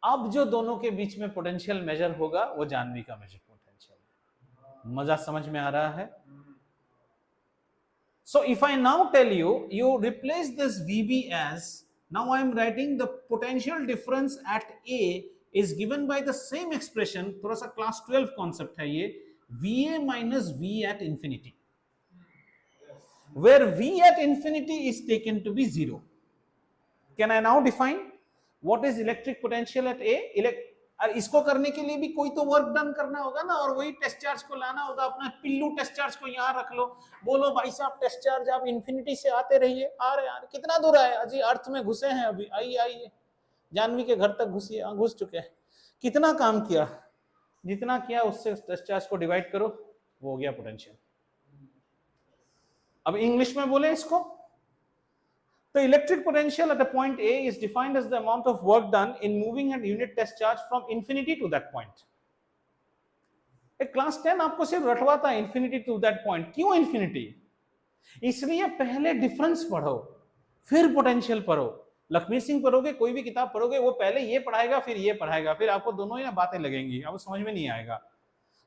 अब जो दोनों के बीच में पोटेंशियल मेजर होगा वो जानवी का मेजर पोटेंशियल। मजा समझ में आ रहा है? So if I now tell you, you replace this VB as, now I am writing the potential difference at A is given by the same expression, थोड़ा सा class 12 concept है ये, VA minus V at infinity, where V at infinity is taken to be 0. Can I now define what is electric potential at A? और इसको करने के लिए भी कोई तो वर्क डन करना होगा ना, और वही टेस्ट चार्ज को लाना होगा, अपना पिल्लू टेस्ट चार्ज को यहाँ रख लो, बोलो भाई साहब टेस्ट चार्ज आप इंफिनिटी से आते रहिए, आ रहे यार, कितना दूर आए अजी, अर्थ में घुसे हैं अभी, आइए आइए, जानवी के घर तक घुसिए, घुस चुके हैं, कितना काम किया, जितना किया उससे टेस्ट चार्ज को डिवाइड करो, वो हो गया पोटेंशियल। अब इंग्लिश में बोले इसको, the electric potential at a point A is defined as the amount of work done in moving a unit test charge from infinity to that point. एक क्लास 10 आपको सिर्फ रटवाता है infinity to that point। क्यों infinity? इसलिए पहले difference पढ़ो फिर potential पढ़ो। लक्ष्मी सिंह पढ़ोगे, कोई भी किताब पढ़ोगे, वो पहले ये पढ़ाएगा फिर ये पढ़ाएगा, फिर आपको दोनों ही ना बातें लगेंगी, आपको समझ में नहीं आएगा।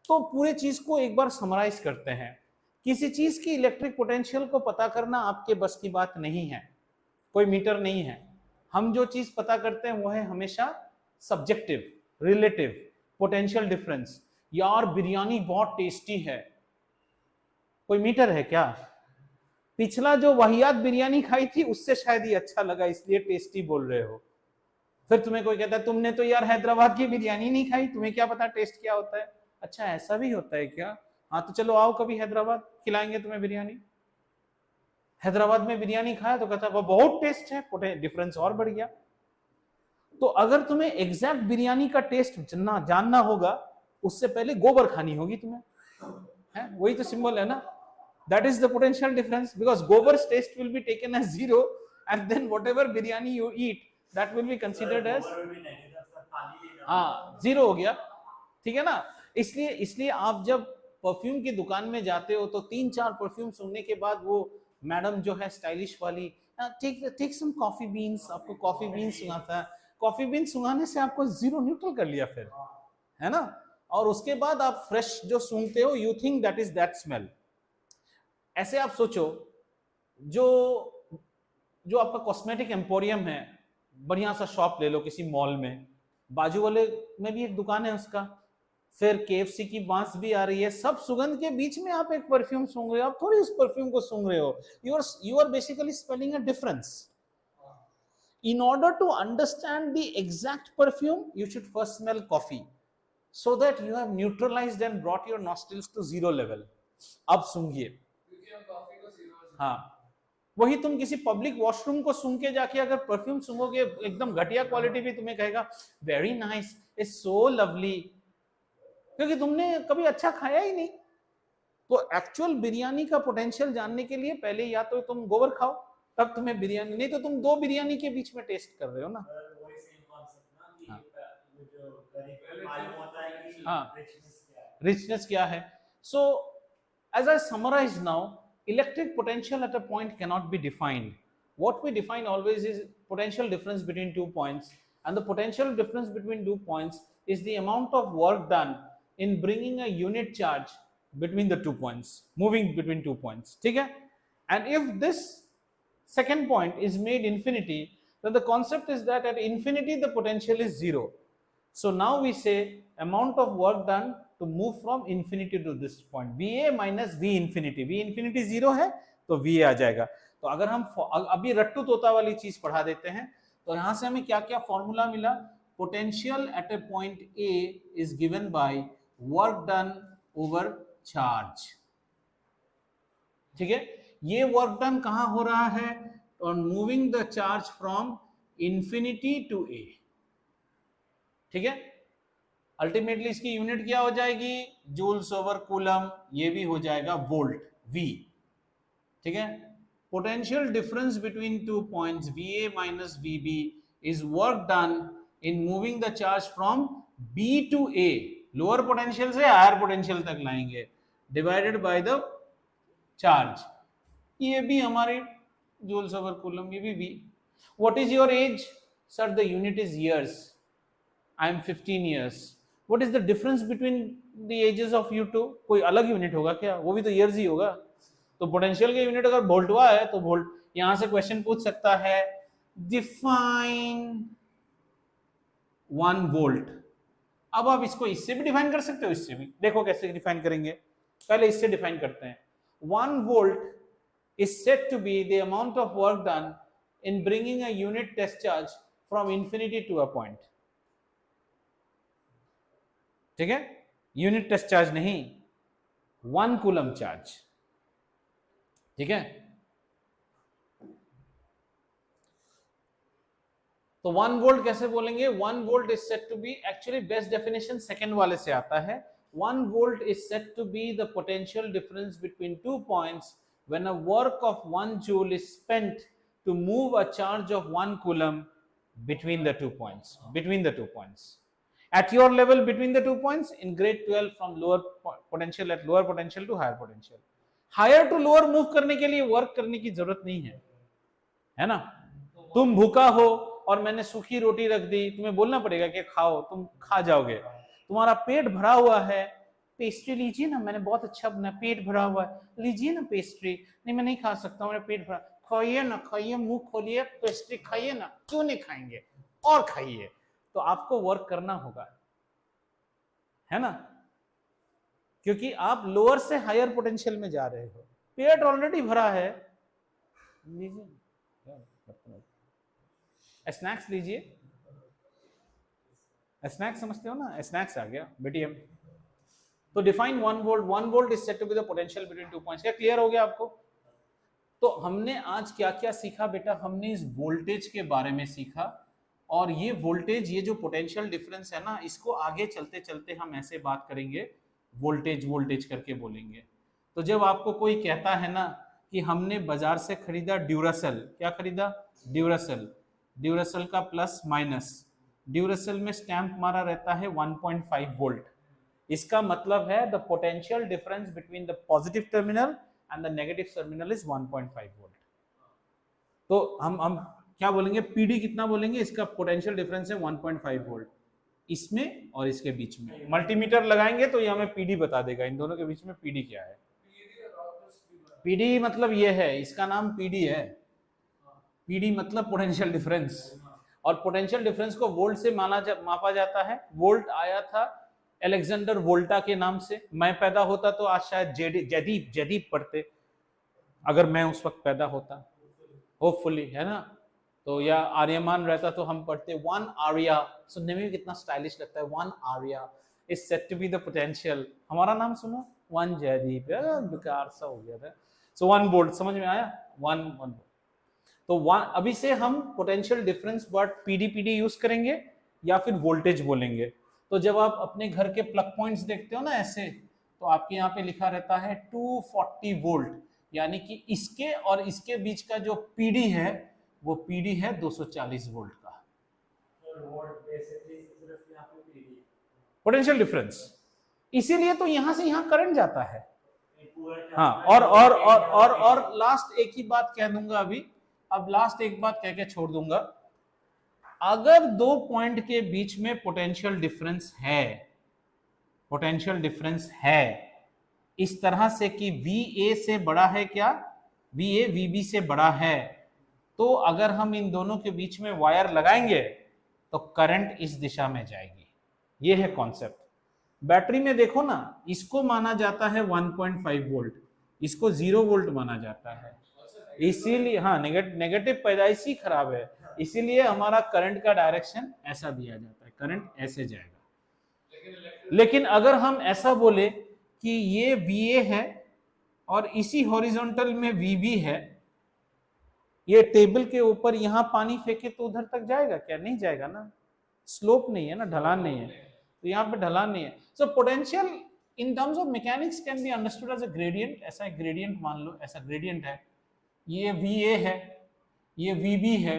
तो पूरे चीज को एक बार समराइज करते हैं। किसी चीज की इलेक्ट्रिक पोटेंशियल को पता करना आपके बस की बात नहीं है, कोई मीटर नहीं है। हम जो चीज पता करते हैं वो है हमेशा सब्जेक्टिव, रिलेटिव, पोटेंशियल डिफरेंस। यार बिरयानी बहुत टेस्टी है, कोई मीटर है क्या? पिछला जो वाहियात बिरयानी खाई थी उससे शायद ये अच्छा लगा इसलिए टेस्टी बोल रहे हो। फिर तुम्हें कोई कहता है तुमने तो यार हैदराबाद की बिरयानी नहीं खाई, तुम्हें क्या पता टेस्ट क्या होता है। अच्छा ऐसा भी होता है क्या? हाँ तो चलो आओ कभी हैदराबाद, खिलाएंगे तुम्हें बिरयानी। हैदराबाद में बिरयानी खाया तो कहता वो बहुत टेस्ट है, डिफरेंस और बढ़ गया। तो अगर तुम्हें एग्जैक्ट बिरयानी का टेस्ट जानना होगा, उससे पहले गोबर खानी होगी तुम्हें, है वही तो सिंबल है ना। That is the potential difference, because गोबर्स test will be taken as 0 and then whatever biryani you eat that will be considered as, हाँ 0 हो गया, ठीक है ना। इसलिए आप जब परफ्यूम की दुकान में जाते हो तो 3-4 परफ्यूम सुनने के बाद वो मैडम जो है स्टाइलिश वाली, टेक सम कॉफी बीन्स, आपको कॉफी बीन्स सुनाता है। कॉफी बीन्स सुनाने से आपको 0 न्यूट्रल कर लिया फिर, है ना। और उसके बाद आप फ्रेश जो सूंघते हो, you think that is that smell. ऐसे आप सोचो, जो आपका कॉस्मेटिक एम्पोरियम है, बढ़िया सा शॉप ले लो किसी मॉल में, बाजू वाले में भी एक दुकान है उसका, फिर KFC की बांस भी आ रही है, सब सुगंध के बीच में आप एक परफ्यूम सूंघ रहे हो। आप थोड़ी उस परफ्यूम को सूंघ रहे हो, you are basically smelling a difference. In order to understand the exact perfume, you should first smell coffee, so that you have neutralized and brought your nostrils to 0 level. अब सूंघिए, हाँ वही तुम किसी पब्लिक वॉशरूम को सूंघ के जाके अगर परफ्यूम सूंघोगे, एकदम घटिया क्वालिटी भी तुम्हें कहेगा very nice, it's so lovely, क्योंकि तुमने कभी अच्छा खाया ही नहीं। तो एक्चुअल बिरयानी का पोटेंशियल जानने के लिए पहले या तो तुम गोबर खाओ, तब तुम्हें बिरयानी, नहीं तो तुम 2 बिरयानी के बीच में टेस्ट कर रहे हो ना। हाँ रिचनेस क्या है। So as I summarize now, electric potential at a point cannot be defined. What we define always is potential difference between 2 points, and the potential difference between 2 points is the amount of work done in bringing a unit charge between the 2 points, moving between 2 points. ठीक है? And if this second point is made infinity, then the concept is that at infinity the potential is 0. So now we say amount of work done to move from infinity to this point, VA minus V infinity. V infinity 0 है तो VA आ जाएगा. तो अगर हम अभी रट्टू तोता वाली चीज पढ़ा देते हैं, तो यहां से हमें क्या क्या फॉर्मूला मिला. Potential at a point a is given by work done over charge. ठीक है, ये वर्क डन कहां हो रहा है? On moving the charge from infinity to a. ठीक है, अल्टीमेटली इसकी यूनिट क्या हो जाएगी? Joules over coulomb. ये भी हो जाएगा वोल्ट, V. ठीक है, potential difference between 2 points VA minus VB is work done in moving the charge from B to A. Lower potential से हायर पोटेंशियल तक लाएंगे, डिवाइडेड बाय द चार्ज. ये भी हमारे जूल्स ओवर कूलम, ये भी V. What is your age? Sir the unit is years. I am 15 years. What is the difference between the ages of you two? कोई अलग unit होगा क्या? वो भी तो years ही होगा. तो पोटेंशियल के यूनिट अगर वोल्ट हुआ है तो वोल्ट. यहां से क्वेश्चन पूछ सकता है डिफाइन 1 वोल्ट. अब आप इसको इससे भी डिफाइन कर सकते हो, इससे भी. देखो कैसे डिफाइन करेंगे. पहले इससे डिफाइन करते हैं. 1 volt is said to be the amount of work done in bringing a unit test charge from infinity to a point. ठीक है, यूनिट टेस्ट चार्ज नहीं, 1 कूलम चार्ज. ठीक है, तो 1 वोल्ट कैसे बोलेंगे? 1 volt is said to be, actually best definition second वाले से आता है. 1 volt is said to be the potential difference between 2 points when a work of 1 joule is spent to move a charge of 1 coulomb between the 2 points. Between the 2 points. At your level, between the 2 points, in grade 12 from lower potential at lower potential to higher potential. Higher to lower move करने के लिए work करने की जरूरत नहीं है ना? तुम भूखा हो और मैंने सूखी रोटी रख दी, तुम्हें बोलना पड़ेगा कि खाओ, तुम खा जाओगे. तुम्हारा पेट भरा हुआ है, पेस्ट्री लीजिए ना, मैंने बहुत अच्छा बना, पेट भरा हुआ है, लीजिए ना पेस्ट्री. नहीं मैं नहीं खा सकता, मेरा पेट भरा. खाइए ना, खाइए, मुंह खोलिए, पेस्ट्री खाइए ना. क्यों नहीं खाएंगे? और खाइए. तो आपको वर्क करना होगा, है ना, क्योंकि आप लोअर से हायर पोटेंशियल में जा रहे हो. पेट ऑलरेडी भरा है, लीजिए स्नैक्स, लीजिए स्नैक्स. समझते हो ना, स्नैक्स आ गया BTM. तो define 1 volt. 1 volt is said to be the potential between 2 points. क्या क्लियर हो गया आपको? तो हमने आज क्या क्या सीखा बेटा? हमने इस वोल्टेज के बारे में सीखा, और ये वोल्टेज, ये जो पोटेंशियल डिफरेंस है ना, इसको आगे चलते चलते हम ऐसे बात करेंगे, वोल्टेज वोल्टेज करके बोलेंगे. तो जब आपको कोई कहता है ना कि हमने बाजार से खरीदा ड्यूरासेल, क्या खरीदा? ड्यूरासेल. ड्यूरासेल का प्लस माइनस, ड्यूरासेल में स्टैंप मारा रहता है 1.5 वोल्ट. इसका मतलब है the potential difference between the positive terminal and the negative terminal is 1.5 volt. तो हम क्या बोलेंगे? पीडी कितना बोलेंगे? इसका पोटेंशियल डिफरेंस है 1.5 वोल्ट. इसमें और इसके बीच में मल्टीमीटर लगाएंगे तो ये हमें पीडी बता देगा. इन दोनों के बीच में पीडी क्या है? पीडी मतलब ये है, इसका नाम पीडी है. पीडी मतलब पोटेंशियल डिफरेंस, और पोटेंशियल डिफरेंस को वोल्ट से मापा जाता है. वोल्ट आया था अलेक्जेंडर वोल्टा के नाम से. मैं पैदा होता तो आज शायद जदीप पढ़ते, अगर मैं उस वक्त पैदा होता, होपफुली, है ना. तो या आर्यमान रहता तो हम पढ़ते 1 आर्या. सुनने में भी कितना स्टाइलिश लगता है, 1 Arya is said to be the potential. हमारा नाम सुनो, 1 जयदीप. बेकार सा हो गया था. सो 1 वोल्ट समझ में आया? 1 वोल्ट. तो 1, अभी से हम potential difference word PD use करेंगे या फिर वोल्टेज बोलेंगे. तो जब आप अपने घर के प्लग पॉइंट्स देखते हो ना ऐसे, तो आपके यहाँ पे लिखा रहता है 240 वोल्ट, यानी कि इसके और इसके बीच का जो पीडी है वो पीडी है 240 वोल्ट का. Potential difference. इसीलिए तो यहां से यहां करंट जाता है. हाँ, और लास्ट एक ही बात कह दूंगा अभी. अब लास्ट एक बात कह के छोड़ दूंगा. अगर दो पॉइंट के बीच में पोटेंशियल डिफरेंस है, पोटेंशियल डिफरेंस है इस तरह से कि VA से बड़ा है क्या, VA VB से बड़ा है, तो अगर हम इन दोनों के बीच में वायर लगाएंगे तो करंट इस दिशा में जाएगी। ये है कॉन्सेप्ट। बैटरी में देखो ना, इसको माना जाता है 1.5 वोल्ट, इसको 0 वोल्ट माना जाता है, इसीलिए हाँ नेगेटिव पैदाइशी खराब है, इसीलिए हमारा करंट का डायरेक्शन ऐसा दिया जाता है, करंट ऐसे जाएगा। लेकिन अगर हम ऐसा बोले कि ये VA है और इसी हॉरिजॉन्टल में VB है, ये टेबल के ऊपर यहां पानी फेंके तो उधर तक जाएगा क्या, नहीं जाएगा ना, स्लोप नहीं है ना, ढलान नहीं है, तो यहाँ पे ढलान नहीं है। So potential in terms of mechanics can be understood as a gradient. ऐसा एक ग्रेडियंट मान लो, ऐसा ग्रेडियंट है, ये VA है, ये VB है,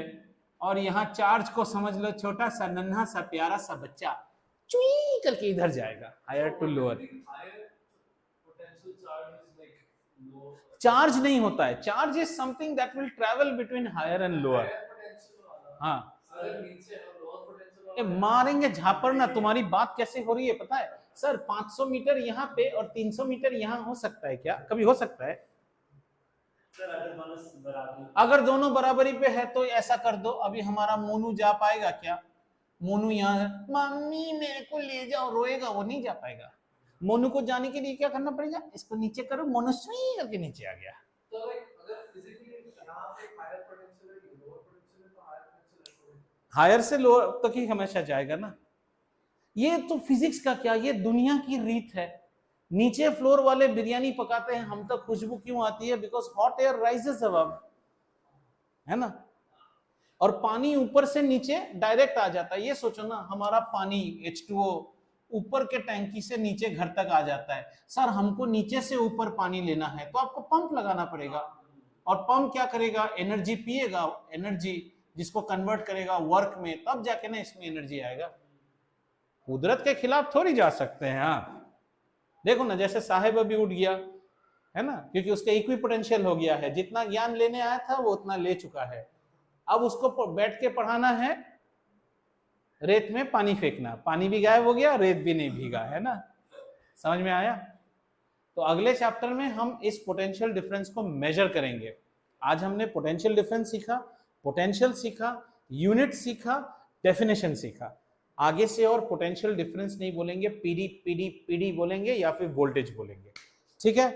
और यहाँ चार्ज को समझ लो छोटा सा नन्हा सा प्यारा सा बच्चा चुई करके इधर जाएगा, हायर टू लोअर। चार्ज नहीं होता है, charge is something that will travel between higher and lower. हाँ मारेंगे झापर ना, तुम्हारी बात कैसे हो रही है पता है सर, 500 मीटर यहाँ पे और 300 मीटर यहाँ हो सकता है क्या, कभी हो सकता है सर? अगर दोनों बराबरी पे है तो ऐसा कर दो, अभी हमारा मोनू जा पाएगा क्या, मोनू यहाँ है, मम्मी मेरे को ले जाओ, रोएगा, वो नहीं जा पाएगा। मोनू को जाने के लिए क्या करना पड़ेगा, इसको नीचे करो, मोनू स्वी करके नीचे आ गया। तो अगर फिजिकली यहाँ पे हायर पोटेंशियल है, लोअर पोटेंशियल है, तो हायर पोटेंशियल है, हायर से लोअर तक ही हमेशा जाएगा ना। ये तो फिजिक्स का क्या, ये दुनिया की रीत है। नीचे फ्लोर वाले बिरयानी पकाते हैं, हम तक खुशबू क्यों आती है, because hot air rises above, है ना, और पानी ऊपर से नीचे डायरेक्ट आ जाता है। ये सोचो ना, हमारा पानी H2O ऊपर के टैंकी से नीचे घर तक आ जाता है। सर हमको नीचे से ऊपर पानी लेना है तो आपको पंप लगाना पड़ेगा, और पंप क्या करेगा, एनर्जी पिएगा, एनर्जी जिसको कन्वर्ट करेगा वर्क में, तब जाके ना इसमें एनर्जी आएगा। कुदरत के खिलाफ थोड़ी जा सकते हैं आप। देखो ना, जैसे साहेब अभी उठ गया है ना, क्योंकि उसका इक्विपोटेंशियल हो गया है, जितना ज्ञान लेने आया था वो उतना ले चुका है। अब उसको बैठ के पढ़ाना है, रेत में पानी फेंकना, पानी भी गायब हो गया, रेत भी नहीं भीगा, है ना, समझ में आया। तो अगले चैप्टर में हम इस पोटेंशियल डिफरेंस को मेजर करेंगे। आज हमने पोटेंशियल डिफरेंस सीखा, पोटेंशियल सीखा, यूनिट सीखा, डेफिनेशन सीखा। आगे से और पोटेंशियल डिफरेंस नहीं बोलेंगे, पीडी पीडी पीडी बोलेंगे या फिर वोल्टेज बोलेंगे, ठीक है।